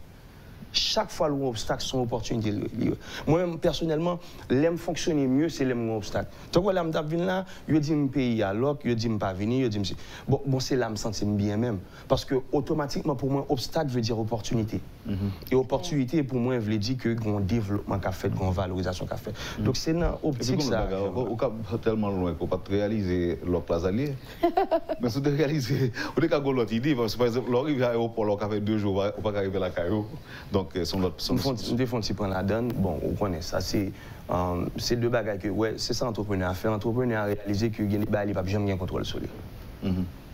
Chaque fois le obstacle son opportunité. Moi-même, personnellement, l'aime fonctionner mieux, c'est l'aime obstacle. Donc, là, je suis là, je dis que je pays alors, je dis que je ne pas venir, je dis bon, c'est là que je me sens bien même. Parce que automatiquement, pour moi, obstacle veut dire opportunité. Et opportunité, pour moi, veut dire que un développement qu'a fait, une valorisation qu'a fait. Donc, c'est dans l'optique ça. On va tellement loin qu'on ne peut pas réaliser leur place alliée. Mais si on réaliser, on est qu'à l'autre idée, parce que par exemple, l'arrivée à l'aéroport, on a fait 2 jours, on va pas arriver à la Caillou. Donc, on défend si prendre la donne, bon, on connaît ça, c'est deux bagages que, ouais, c'est ça l'entrepreneur a fait. L'entrepreneur a réalisé que il va jamais bien contrôler sur lui.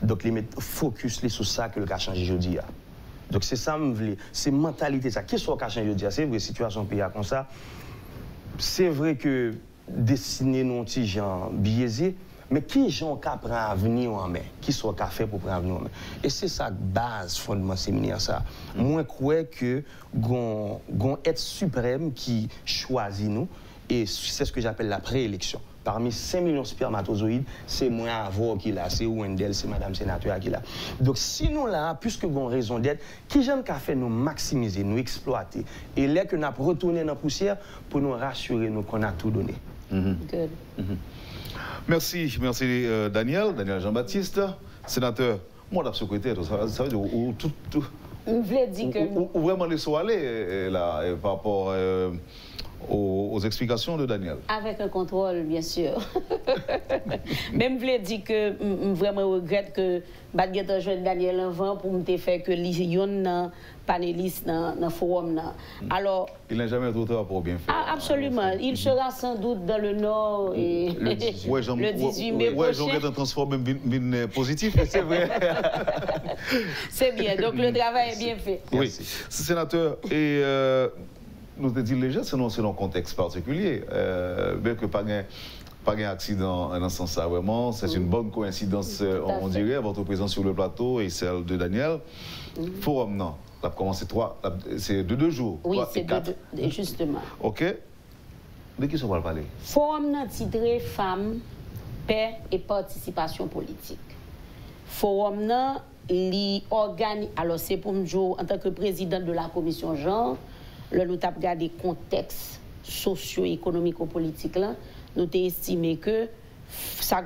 Donc, il met focus sur ça que le cas changé aujourd'hui. Donc, c'est ça, c'est mentalité ça. Qu'est-ce que changé aujourd'hui? C'est vrai, situation pays comme ça. C'est vrai que dessiner nos petits gens biaisés, mais qui gens qui prend avenir en main, qui sont qu'a fait pour prendre avenir en main. Et c'est ça base fondement séminaire ça. Moi crois que gon être suprême qui choisit nous et c'est ce que j'appelle la préélection. Parmi 5 millions de spermatozoïdes, c'est moi avant qui là, c'est Wendell, c'est madame sénateur qui là. Donc si nous là, puisque nous avons raison d'être, qui j'aime qu'a fait nous maximiser, nous exploiter et là que nous avons retourné dans la poussière pour nous rassurer nous qu'on a tout donné. Good. Merci Daniel Jean-Baptiste, sénateur, moi la secrétaire, ça veut dire où tout. On voulait dire que. Où vraiment les sont allés là par rapport aux explications de Daniel. Avec un contrôle, bien sûr. Même je voulais dire que je vraiment regrette que je joue Daniel avant pour me faire que les gens panélistes dans le forum. Alors, il n'a jamais trop tard pour bien faire. Absolument. Il sera sans doute dans le Nord et le 18 mai prochain. Oui, j'aurais transformé en positif, c'est vrai. C'est bien. Donc, le travail est bien fait. Oui. Sénateur, et nous te disons déjà, c'est dans un contexte particulier. Bien que pas un accident dans ce sens-là, vraiment. C'est une bonne coïncidence, on dirait, votre présence sur le plateau et celle de Daniel. Forum, non. a commencé c'est de 2 jours. Oui, c'est justement. OK. De qui on va parler? Forum nan titré Femmes, Paix et Participation politique. Forum nan li organise, alors c'est pour nous en tant que président de la commission genre, nous avons regardé le contexte socio-économique-politique là, nous avons estimé que ça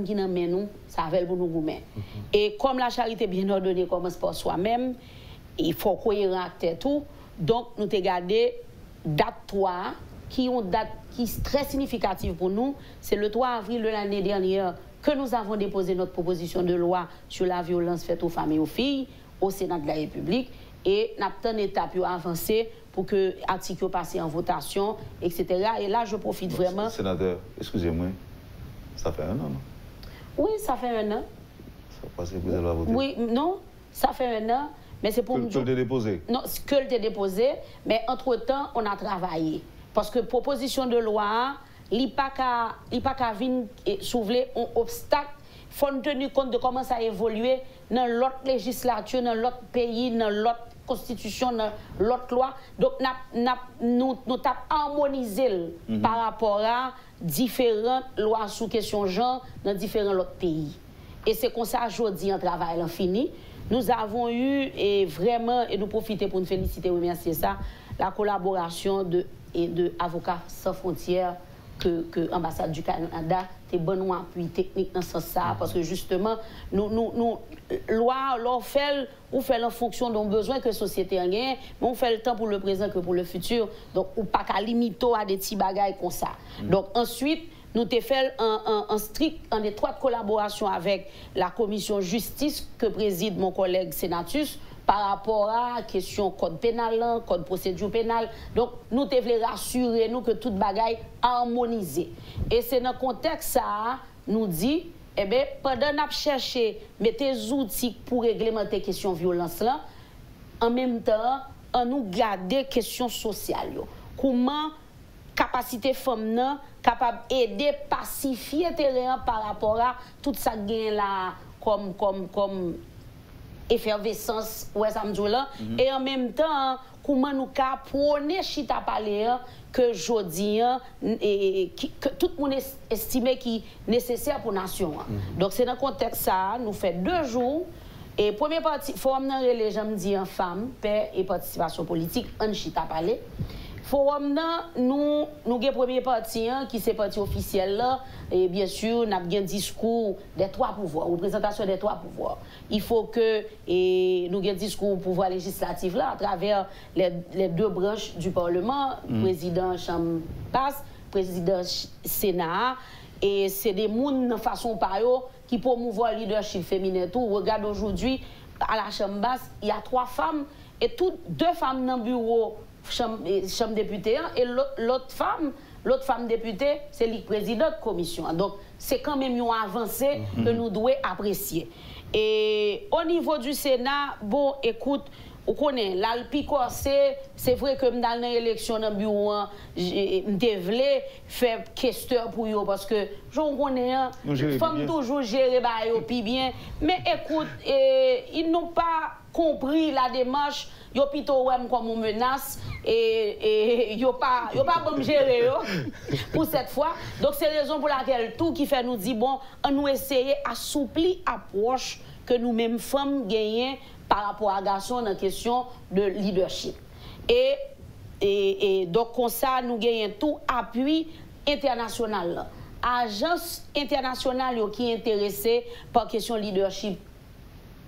qui nous, ça va pour nous goumer. Et comme la charité bien ordonnée commence par soi-même, il faut cohérent avec tout. Donc nous avons regardé date 3 qui est une date qui est très significative pour nous, c'est le 3 avril de l'année dernière que nous avons déposé notre proposition de loi sur la violence faite aux femmes et aux filles au Sénat de la République et nous avons une étape avancée pour que l'article passe en votation, etc. Et là, je profite vraiment... Sénateur, excusez-moi, ça fait 1 an, non? Oui, ça fait 1 an. Ça passe que vous allez voter? Oui, non, ça fait 1 an, mais c'est pour... Que le déposé? Non, que le déposé, mais entre-temps, on a travaillé. Parce que proposition de loi, il n'y a pas qu'à venir soulever un obstacle, il faut tenir compte de comment ça a évolué dans l'autre législature, dans l'autre pays, dans l'autre constitution, dans l'autre loi. Donc, nous avons harmonisé par rapport à différentes lois sous question genre dans différents autres pays. Et c'est comme ça, aujourd'hui, un travail fini. Nous avons eu, et vraiment, et nous profitons pour nous féliciter et remercier ça, la collaboration de Avocats sans frontières que l'ambassade du Canada a bon appui technique dans ce sens, parce que justement, loi fait en fonction d'un besoin que la société a gagné, mais on fait le temps pour le présent que pour le futur. Donc, on pas qu'à limiter à des petits bagailles comme ça. Donc, ensuite, nous avons fait en étroite collaboration avec la commission justice que préside mon collègue Sénatus par rapport à la question code pénal, code procédure pénale. Donc, nous devons rassurer nous que toute bagaille harmonisée. Et c'est dans ce contexte ça nous dit, eh bien, pendant que nous cherchons mettre des outils pour réglementer la question de violence là, en même temps, on nous garde des questions sociales. Comment capacité femme capable d'aider pacifier le terrain par rapport à tout ça gain là comme effervescence ouais ça me dit là et en même temps comment nous ca prôner chita parler que jodi que tout le monde estime qui nécessaire pour nation. Donc c'est dans le contexte ça nous fait 2 jours et première partie forum nan relé j'aime dire femme paix et participation politique en chita parler. Forum nous avons première partie qui c'est partie officielle là et bien sûr nous avons un discours des 3 pouvoirs, représentation des 3 pouvoirs. Il faut que nous ayons un discours au pouvoir législatif là à travers les 2 branches du Parlement, président Chambre passe, président Sénat et c'est des gens de façon par eux qui promouvoir le leadership féminin tout. Regarde aujourd'hui à la Chambre basse, il y a 3 femmes et toutes 2 femmes dans le bureau chambre députée et l'autre femme députée, c'est le président de la commission. Donc, c'est quand même une avancée que nous devons apprécier. Et au niveau du Sénat, bon, écoute, on connaît, l'Alpicor, c'est vrai que dans l'élection dans le bureau, je devais faire questeur pour eux parce que je connais, femme toujours gérer puis bien. Mais écoute, ils n'ont pas compris la démarche. Yo plutôt comme une menace et yo pas bon gérer pour cette fois. Donc c'est la raison pour laquelle tout qui fait nous dit bon, on nous essayer assouplir approche que nous mêmes femmes gagnons par rapport à garçons dans la question de leadership. Et donc comme ça nous gagnons tout appui international. Agence internationale qui est intéressée par question leadership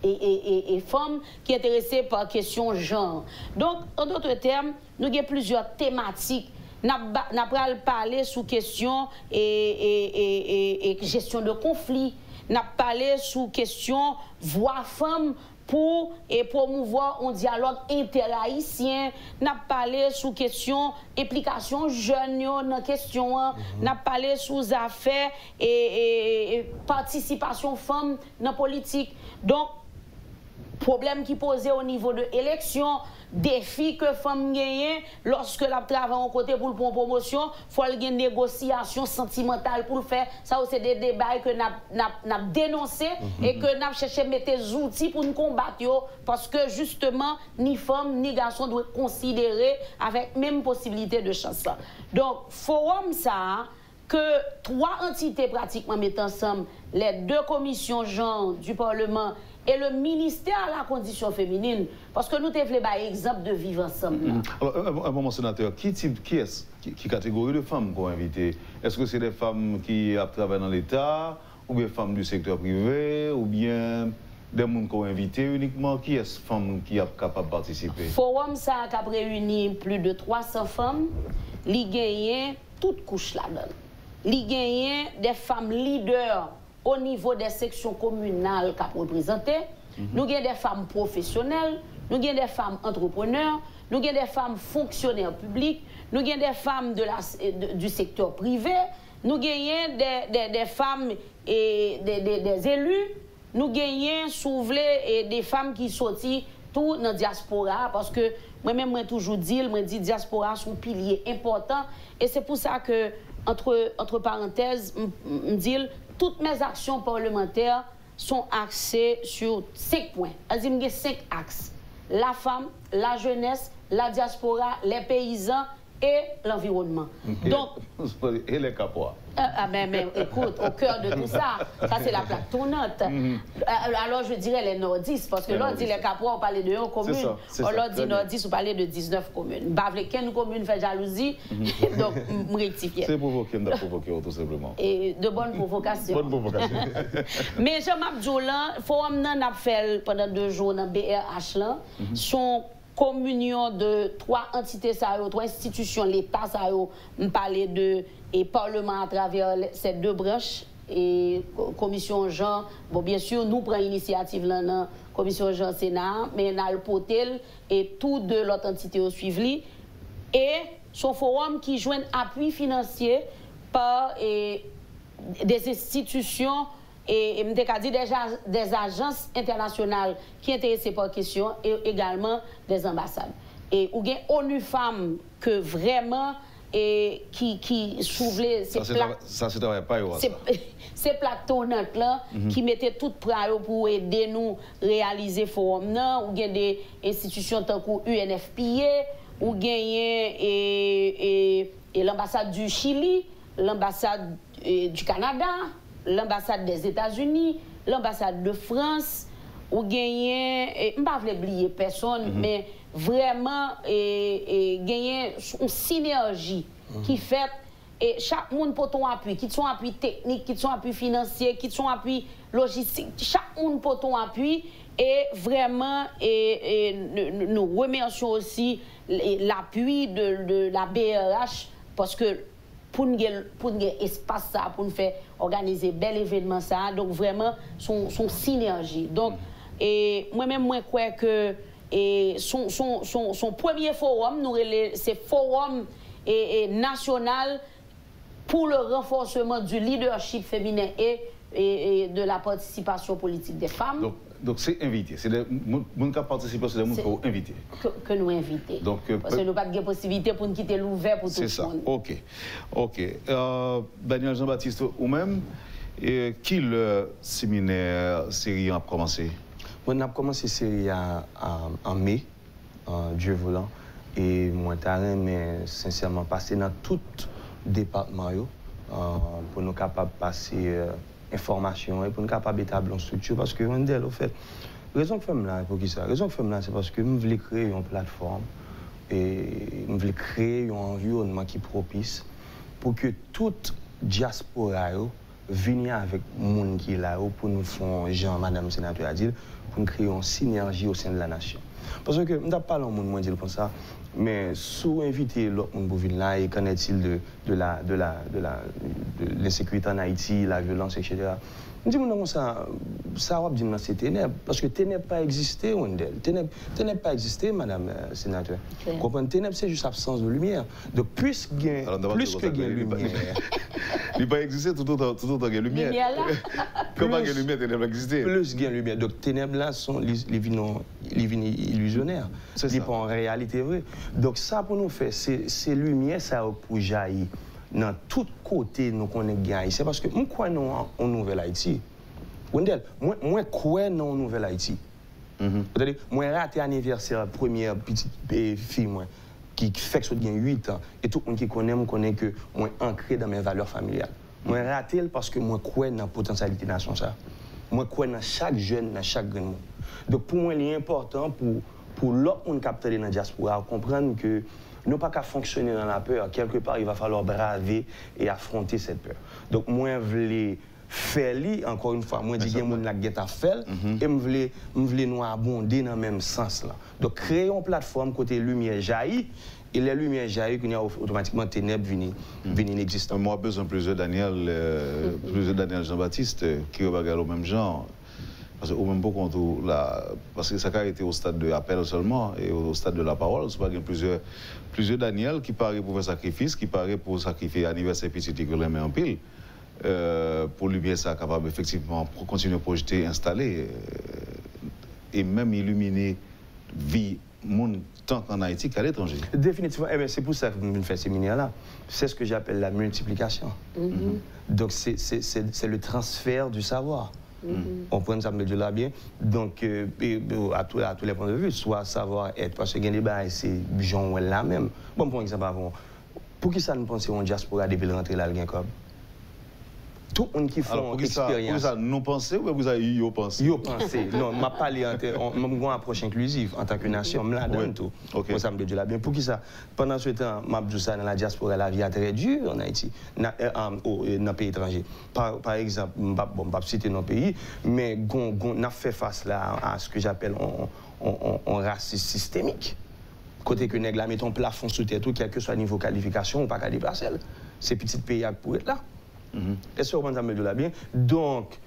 et femmes qui sont intéressées par la question genre. Donc, en d'autres termes, nous avons plusieurs thématiques. Nous allons parler sous question et gestion de conflits. Nous allons parler sous question voix femmes pour promouvoir un dialogue interhaïtien. Nous allons parler sous question implication jeunes dans la question. Nous allons parler sous affaires et participation femmes dans la politique. Donc, problème qui posait au niveau de l'élection, défi que femmes gagnent lorsque la travaille en côté pour une promotion, faut qu'il y ait une négociation sentimentale pour le faire. Ça c'est des débats que n'a dénoncé et que n'a cherché à mettre des outils pour nous combattre parce que justement ni femmes ni garçons doivent considérer avec même possibilité de chance. Donc forum ça que 3 entités pratiquement mettent ensemble les 2 commissions genre du Parlement et le ministère à la condition féminine, parce que nous devons par exemple de vivre ensemble. Alors, un moment, sénateur, qui catégorie de femmes qu'on invité? Est-ce que c'est des femmes qui travaillent dans l'État, ou bien des femmes du secteur privé, ou bien des gens qu'on invité uniquement? Qui est ces femmes qui sont capables de participer? Forum ça a réuni plus de 300 femmes, qui gagnent toutes couches là-dedans. Qui gagnent des femmes leaders au niveau des sections communales qu'a représenté, nous avons des femmes professionnelles, nous avons des femmes entrepreneurs, nous avons des femmes fonctionnaires publics, nous avons des femmes du secteur privé, nous avons des femmes et des élus, nous avons souvent des femmes qui sortent tout dans la diaspora, parce que moi-même, moi toujours dit, diaspora sont piliers importants, et c'est pour ça que, entre parenthèses, je dis, toutes mes actions parlementaires sont axées sur 5 points. Il y a 5 axes. La femme, la jeunesse, la diaspora, les paysans et l'environnement. Donc, et les capois. Mais écoute, au cœur de tout ça, ça c'est la plaque tournante. Alors je dirais les nordistes, parce que là, dit les capois, on parlait de 1 commune. On leur dit nordistes, on parlait de 19 communes. Bavle, quelle commune fait jalousie, donc je rectifie. C'est provoqué, on a provoqué tout simplement. Et de bonnes provocations. Bonne provocation. Mais Jean-Marc Jolan, il faut amener fait pendant 2 jours dans BRH là, son communion de 3 entités, 3 institutions, l'État, on parlait de et Parlement à travers ces 2 branches et commission Jean. Bon, bien sûr, nous prenons l'initiative là dans commission Jean Sénat, mais dans le Potel et toutes 2 l'autre entité au suivi. Et son forum qui joue un appui financier par des institutions et des agences internationales qui sont intéressées par la question et également des ambassades. Et ou bien ONU Femmes que vraiment et qui soulevait ces plaques. Ça c'est travail pas ces plaques tournantes là qui mettaient tout prêt pour aider nous réaliser forum là ou bien des institutions tant que UNFPA ou gagner et l'ambassade du Chili, l'ambassade du Canada, l'ambassade des États-Unis, l'ambassade de France, ou gagner, je ne vais pas oublier personne, mais vraiment gagner une synergie qui fait et chaque monde pour ton appui, qui sont appui technique, qui sont appui financier, qui sont appui logistique, chaque monde pour ton appui et vraiment nous remercions aussi l'appui de la BRH parce que pour nous espace ça, pour nous faire organiser bel événement ça, donc vraiment son synergie. Donc moi-même moi crois que son premier forum, c'est forum national pour le renforcement du leadership féminin et de la participation politique des femmes. Donc c'est invité, c'est des gens qui participent, c'est des gens qu'on invite. Que nous invitons. Parce que nous n'avons pas de possibilité pour nous quitter l'ouvert pour tout le monde. C'est ça, ok. Daniel Jean-Baptiste, ou même, qui le séminaire série a commencé? On a commencé série en mai, Dieu voulant. Et moi, mais sincèrement, passer dans tout département pour nous capables de passer information et pour nous capables d'établir une structure. Parce que, au fait, raison que je là, pour qui ça? Raison que je là, c'est parce que je voulais créer une plateforme et je voulais créer un environnement qui propice pour que toute diaspora vienne avec les gens qui est là pour nous faire, Jean, Madame Sénateur a dit, pour nous créer une synergie au sein de la nation. Parce que, je ne parle pas de monde mondial comme ça, mais si vous invitez l'autre monde pour venir là, et qu'en est-il de l'insécurité en Haïti, la violence, etc. Je dis, non, ça va dire c'est ténèbres, parce que ténèbres pas existé, ténèbres pas existé, Madame Sénateur. Vous comprenez, ténèbres, c'est juste absence de lumière. Donc, plus que gain lumière. Il n'a pas existé tout autant que lumière. Comment il y a lumière, ténèbres existent? Plus il y a lumière. Donc, ténèbres là sont les illusionnaires. C'est ça. Ça. Pas en réalité vrai. Donc, ça pour nous faire, c'est lumière, ça pour jaillir. Dans tous côtés, nous connaissons gagné. C'est parce que moi, crois en Nouvelle-Haïti. Wendell, moi, crois en Nouvelle-Haïti. C'est-à-dire, moi, raté l'anniversaire première petite fille, moi, qui fait que je gagne 8 ans. Et tout le monde qui connaît, me connaît que moi, ancré dans mes valeurs familiales. Moi, raté parce que moi, crois dans la potentialité de la nation. Moi, crois dans chaque jeune, dans chaque grand monde. Donc, pour moi, il est important pour l'autre monde capté dans la diaspora, comprendre que nous pas qu'à fonctionner dans la peur. Quelque part, il va falloir braver et affronter cette peur. Donc, moi, je voulais faire, encore une fois, moi, je dis que je voulais faire et je voulais nous abonder dans le même sens. Là. Donc, créer une plateforme côté lumière jaillit. Et les lumières jaillit, qu'il y a automatiquement ténèbres viennent inexistant. Moi, j'ai besoin plusieurs Daniel Jean-Baptiste, qui regarde au même genre. Parce que au même moment parce que ça a été au stade de l'appel seulement et au stade de la parole, il y a plusieurs Daniel qui paraît pour faire sacrifice, qui paraît pour sacrifier l'anniversaire petit qui le met en pile. Pour lui bien ça capable effectivement pour continuer à projeter, installer et même illuminer vie monde tant qu'en Haïti qu'à l'étranger. Définitivement, c'est pour ça que je fais ce séminaire-là. C'est ce que j'appelle la multiplication. Donc c'est le transfert du savoir. On prend ça de là bien. Donc, à tous les points de vue, soit savoir-être, parce que les débats, c'est genre là même. Bon, pour exemple, avant, pour qui ça nous pense qu'on diaspora depuis le rentrée là, le gain comme tout le monde qui fait une expérience. Pour ça, nous pensons ou vous avez eu pensé? Yo pensé. Non, je parle on une approche inclusive en tant que nation, je la donne tout. Pour ça, me dit là bien. Pour qui ça? Pendant ce temps, je dis ça dans la diaspora, la vie est très dure en Haïti, dans les pays étrangers. Par exemple, je ne vais pas citer nos pays, mais on a fait face là à ce que j'appelle un racisme systémique. Côté que nèg la met ton plafond sous terre, tout, quel que soit niveau qualification, ou pas qu'à déplacer. C'est petit pays pour être là. Est-ce que vous comprenez de là bien? Donc,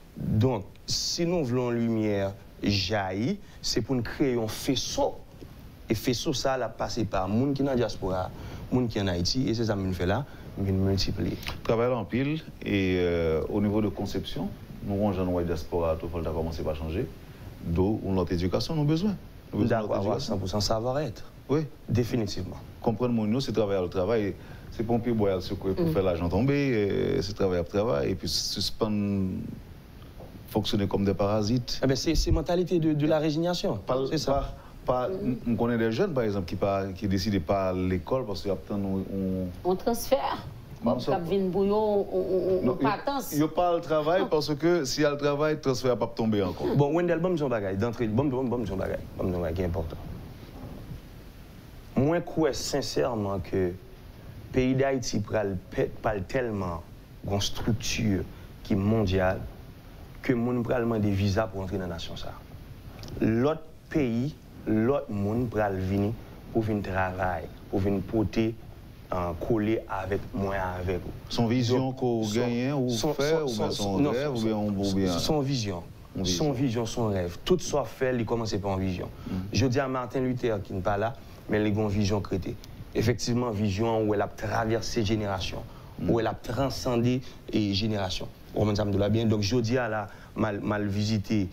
si nous voulons lumière jaillir, c'est pour nous créer un faisceau. Et faisceau, ça, là, passé par les gens qui sont dans la diaspora, les gens qui sont en Haïti, et c'est ça que nous faisons là, nous multiplier. Travailler en pile, et au niveau de conception, nous, en gens de diaspora, tout le monde a commencé à changer. D'où notre éducation, nous avons besoin. D'accord, avoir 100% savoir-être. Oui. Définitivement. Comprendre mon c'est travailler le travail. C'est pompier boire pour faire l'argent tomber, c'est travail, et puis suspendre, fonctionner comme des parasites. C'est mentalité de la résignation. C'est ça. On connaît des jeunes, par exemple, qui décident pas l'école parce qu'il y a on transfère. Comme ça vient bouillon, on patence. Il parle travail parce que si il y a le travail, le transfert ne va pas tomber encore. Bon, Wendell, bon, je bagage d'entrée, bon, qui est important. Moi, je crois sincèrement que le pays d'Haïti parle tellement d'une structure qui est mondiale que les gens prennent des visas pour entrer dans la nation. L'autre pays, l'autre monde prend venir pour venir travailler, pour venir porter, coller avec moi, avec vous. Son vision qu'on gagne ou fait, ou son rêve, ou bien. Son vision. Son vision, son rêve. Tout soit fait, il commence par une vision. Je dis à Martin Luther qui n'est pas là, mais il a une vision créée. Effectivement, vision où elle a traversé générations, où elle a transcendé générations. Donc, je dis à la mal visité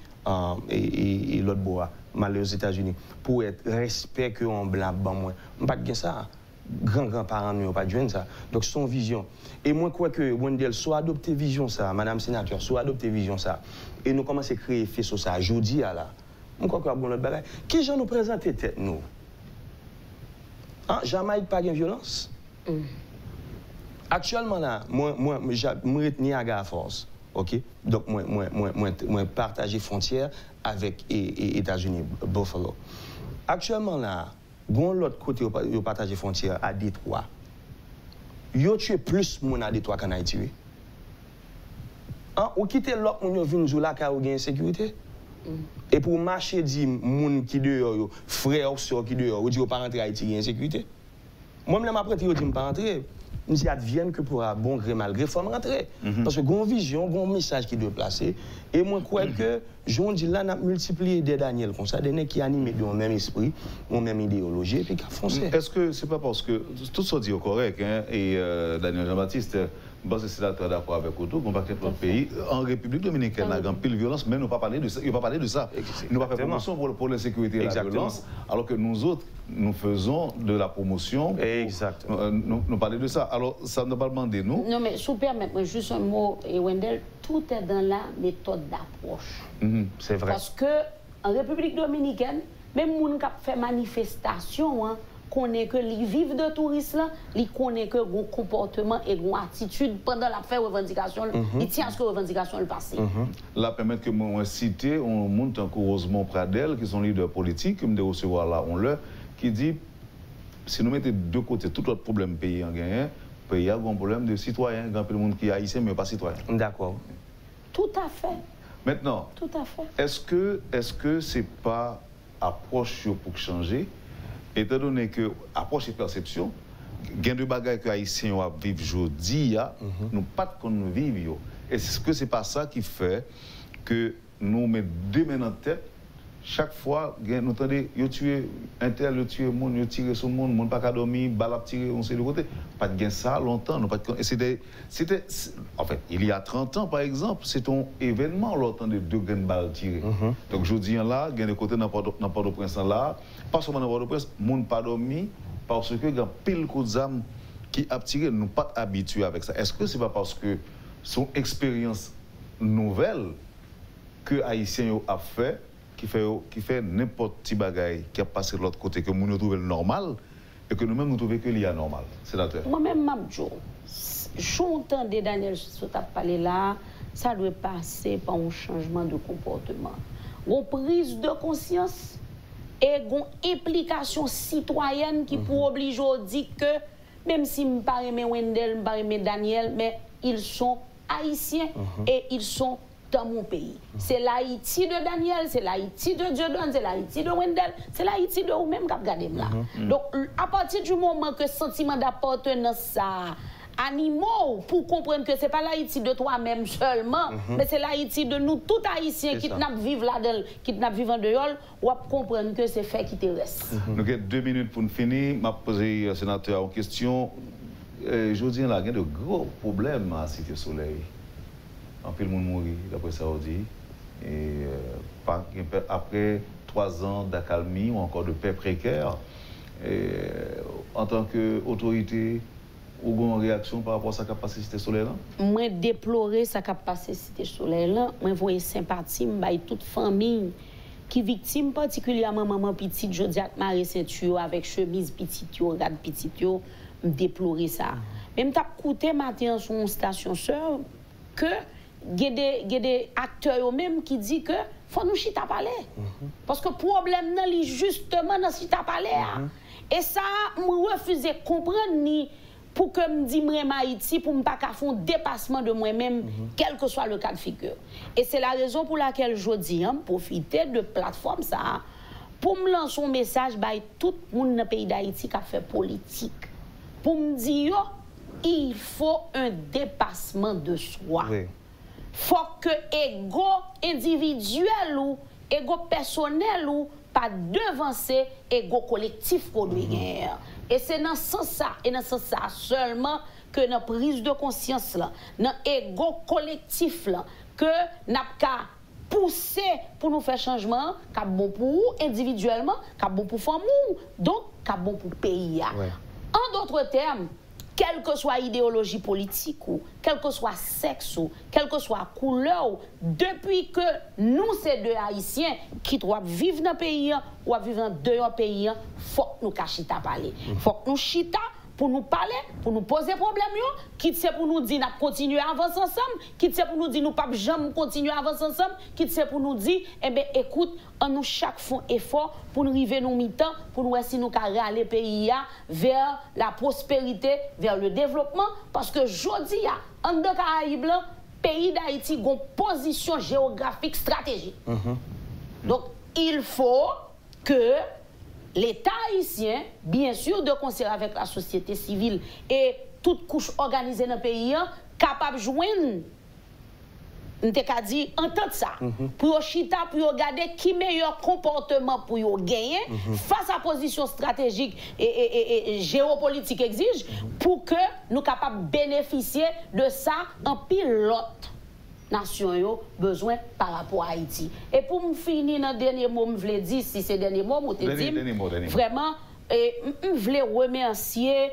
et l'autre bois, mal aux États-Unis, pour être respect que on blanc, moi. Je ne pas de ça. Grand-grands-parents n'ont pas de ça. Donc, son vision. Et moi, je crois que Wendell soit adopté vision ça, Madame Sénateur, soit adopté vision ça. Et nous commençons à créer faisceau ça. Je dis à la. Je crois que bon l'autre bagage. Qui j'en nous présente tête nous? Jamaïque pas de violence. Actuellement là, moi Niagara à force. OK? Donc moi partager frontière avec les États-Unis, Buffalo. Actuellement là, gon l'autre côté yo partager frontière à Détroit. Yo tué plus moun à Détroit qu'en Haïti. Ou quitter l'autre moun yo vinn jou la ka ou gen sécurité. Et pour marcher dit moun qui dehors frère ou sœur qui dehors ou dit ou pas rentrer Haïti gen sécurité. Moi même après yo dit pas rentrer nous advienne que pour un bon gré mal gré, il faut rentrer. Parce que une vision, un message qui doit placer. Et moi, je crois que, je dis là, on a multiplié des Daniel comme ça, des gens qui animés dans le même esprit, dans la même idéologie, et puis qui foncé. Est-ce que c'est pas parce que tout ça dit au correct, hein, et Daniel Jean-Baptiste, parce que c'est d'accord avec vous, qu'on va quitter notre pays. En République dominicaine, il y a une pile violence, mais nous ne pas parler de ça. Il va parler de ça. Nous ne pas faire promotion pour la sécurité et la violence, alors que nous autres, nous faisons de la promotion. Exactement. Nous parlons de ça. Alors, ça ne va pas demander, nous. Non, mais sous permettez-moi juste un mot, et Wendell, tout est dans la méthode d'approche. C'est vrai. Parce que en République dominicaine, même les gens qui fait manifestation, hein, connaît que les vivent de touristes, ils connaissent que le comportement et l'attitude pendant la fait revendication, ils tiennent à ce que la revendication le passe. Là, permettre que moi citer, on monte encore Rosemont Pradel, qui sont leaders politiques, qui me recevoir là, on leur, qui dit, si nous mettons de côté tout autre problème pays en gagnant, il y a un problème de citoyens, il y a un monde qui est haïtien, mais pas citoyen. D'accord. Tout à fait. Maintenant, tout à fait. Est-ce que c'est pas approche pour changer? Étant donné que approche et perception, gain de bagages que les Haïtiens vivent aujourd'hui, nous pas qu'on nous vivons. Est-ce que c'est pas ça qui fait que nous mettons deux mains en tête? Chaque fois, nous entendons, ils tuent un tel, ils tuent le monde, ils tirent sur le monde, le monde n'a pas dormir, balle à tirer, on sait de côté. Pas de gain ça longtemps. C'était, en fait, il y a 30 ans, par exemple, c'est un événement, on entendait deux grains de balles tirées. Donc, je dis là, gain de côté, n'importe au prince là, pas seulement n'importe au prince, le monde n'a pas dormi, parce que il y a pile de d'âmes qui a tiré, nous ne sommes pas habitués avec ça. Est-ce que ce n'est pas parce que son expérience nouvelle que Haïtiens a fait, qui fait n'importe quel bagaille qui a passé de l'autre côté, que nous trouvons normal, et que nous-mêmes nous trouvons que l'il y a normal. Sénateur. Moi-même, Mabjo, j'entends des Daniel Sota parler là, ça doit passer par un changement de comportement. Une prise de conscience et une implication citoyenne qui pour obliger à dire que, même si je ne parle pas Wendell, je ne parle pas Daniel, mais ils sont haïtiens et ils sont dans mon pays. C'est l'Haïti de Daniel, c'est l'Haïti de Dieudonne, c'est l'Haïti de Wendell, c'est l'Haïti de vous-même qui a regardé là. Donc, à partir du moment que le sentiment d'appartenance ça animaux pour comprendre que ce n'est pas l'Haïti de toi-même seulement, mais c'est l'Haïti de nous, tout Haïtiens qui vivent là-dedans, qui vivent en dehors, ou à comprendre que c'est fait qui te reste. Nous avons 2 minutes pour nous finir. Je vais poser au sénateur une question. Je dis là, il y a de gros problèmes à Cité Soleil. En plus, le monde mourit, d'après ça, on dit. Et après 3 ans d'accalmie ou encore de paix précaire, en tant qu'autorité, ou une réaction par rapport à sa capacité solaire là? Moi, déplorer sa capacité solaire là, moi, voyez sympathie, moi, toute famille qui victime, particulièrement maman petite, je dis à Marie Ceinture avec chemise petite, regarde petite, me déplorer ça. Même t'as écouté matin sur une station sœur que il y a des acteurs eux-mêmes qui disent que faut nous chita parler. Parce que le problème là, justement dans chita parler. Et ça, moi refuse de comprendre ni pour que me dise Haïti pour me pas faire un dépassement de moi-même, quel que soit le cas de figure. Et c'est la raison pour laquelle je dis, profiter de plateforme ça pour me lancer un message à tout le monde dans le pays d'Haïti qui a fait politique. Pour me dire, il faut un dépassement de soi. Il faut que l'ego individuel ou l'ego personnel ou pas devancer l'ego collectif qu'on doit gagner. Et c'est dans ce sens ça, et dans ce sens ça seulement que dans prise de conscience là, dans l'ego collectif là, que n'a pas pousser pour nous faire changement, qui bon pour vous individuellement, qui bon pour famille, donc qui bon pour le pays. En d'autres termes, quelle que soit idéologie politique ou quel que soit sexe ou quelle que soit couleur, depuis que nous, ces deux Haïtiens qui doivent vivre dans le pays ou vivre dans deux pays, il faut que nous chita parler. Il faut que nous chita pour nous parler, pour nous poser problème, qui c'est pour nous dire nous continuer à avancer ensemble, qui c'est pour nous dire nous pas jamais continuer à avancer ensemble, qui c'est pour nous dire eh bien écoute, on nous chaque font effort pour nous arriver nos mi-temps, pour nous essayer nous aller pays vers la prospérité, vers le développement, parce que jodi en de Caraïbes, pays d'Haïti a une position géographique stratégique. Donc il faut que l'État haïtien, bien sûr, de concert avec la société civile et toute couche organisée dans le pays, capable de joindre. On t'a dit, entendre ça, pour chita, pour regarder qui meilleur comportement pour gagner face à la position stratégique et géopolitique exige, pour que nous capables de bénéficier de ça en pilote. Nation yo besoin par rapport à Haïti. Et pour me finir dans le dernier mot, je voulais dire, si c'est le dernier mot, je te dis, vraiment, je voulais remercier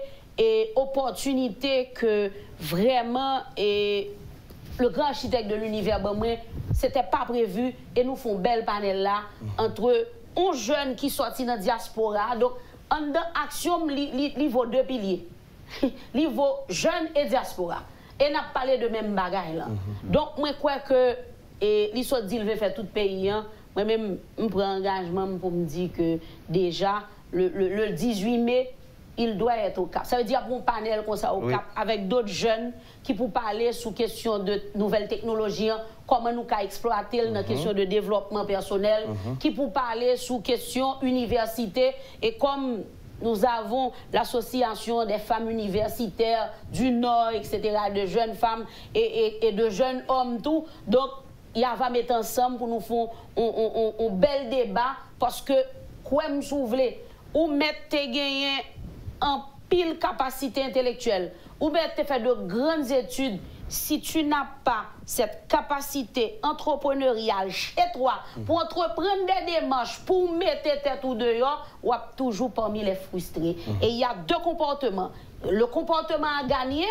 l'opportunité que vraiment le grand architecte de l'univers, c'était pas prévu et nous font belle panel là entre 11 jeunes qui sortent dans la diaspora. Donc, en action, il vaut deux piliers. Il vaut jeunes et diaspora. Et n'a parlé de même bagaille là. Donc, moi, je crois que l'histoire dit, il veut faire tout le pays. Moi-même, je prends engagement pour me dire que déjà, le 18 mai, il doit être au Cap. Ça veut dire pour un panel comme ça au Cap, avec d'autres jeunes qui pour parler sous question de nouvelles technologies, comment nous pouvons exploiter dans question de développement personnel, qui pour parler sous question université, et comme nous avons l'association des femmes universitaires du Nord, etc., de jeunes femmes et de jeunes hommes, tout. Donc, il va mettre ensemble pour nous faire un bel débat, parce que, quoi me souvenez, ou mettre gagner en pile capacité intellectuelle, ou bien tu fais de grandes études, si tu n'as pas cette capacité entrepreneuriale chez toi pour entreprendre des démarches, pour mettre tête ou dehors, ou toujours parmi les frustrés. Et il y a deux comportements. Le comportement à gagner,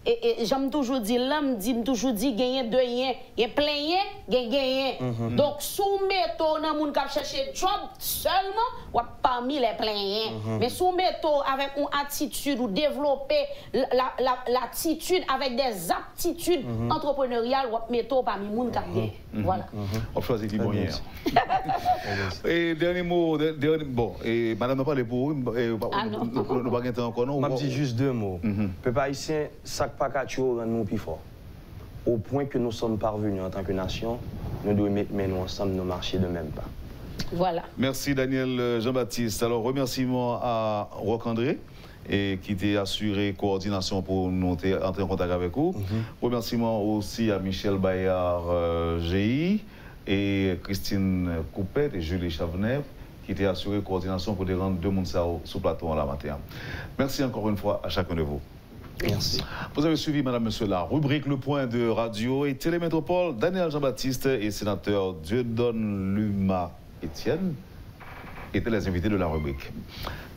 et j'aime toujours dire, l'homme toujours dit, gagner deux yens, et plein yens, gagner. Donc, soumettez dans le monde qui cherche job seulement, ou parmi les plein yens. Mais soumettez avec une attitude ou développer l'attitude avec des aptitudes entrepreneuriales, ou mettez parmi les monde qui gagner. Voilà. On choisit les moyens. Et dernier mot, bon, et madame n'a pas les pour nous, nous pas gagner encore non. Je dis juste deux mots. Peuple haïtien, ça pas qu'à rendre nous plus forts. Au point que nous sommes parvenus en tant que nation, nous devons mettre nous ensemble nos marcher de même pas. Voilà. Merci Daniel Jean-Baptiste. Alors remerciements à Roch-André qui t'a assuré coordination pour nous entrer en contact avec vous. Remerciements aussi à Michel Bayard GI et Christine Coupet et Julie Chavenet qui t'a assuré coordination pour rendre deux mondes sous plateau en la matière. Merci encore une fois à chacun de vous. Merci. Vous avez suivi, madame, monsieur, la rubrique Le Point de Radio et Télémétropole. Daniel Jean-Baptiste et sénateur Dieudonne Luma Etienne étaient les invités de la rubrique.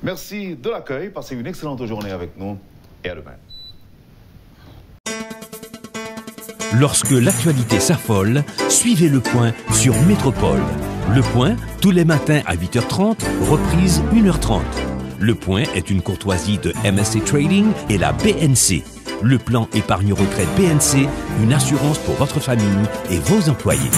Merci de l'accueil. Passez une excellente journée avec nous et à demain. Lorsque l'actualité s'affole, suivez Le Point sur Métropole. Le Point, tous les matins à 8h30, reprise 1h30. Le Point est une courtoisie de MSC Trading et la BNC. Le plan épargne retraite BNC, une assurance pour votre famille et vos employés.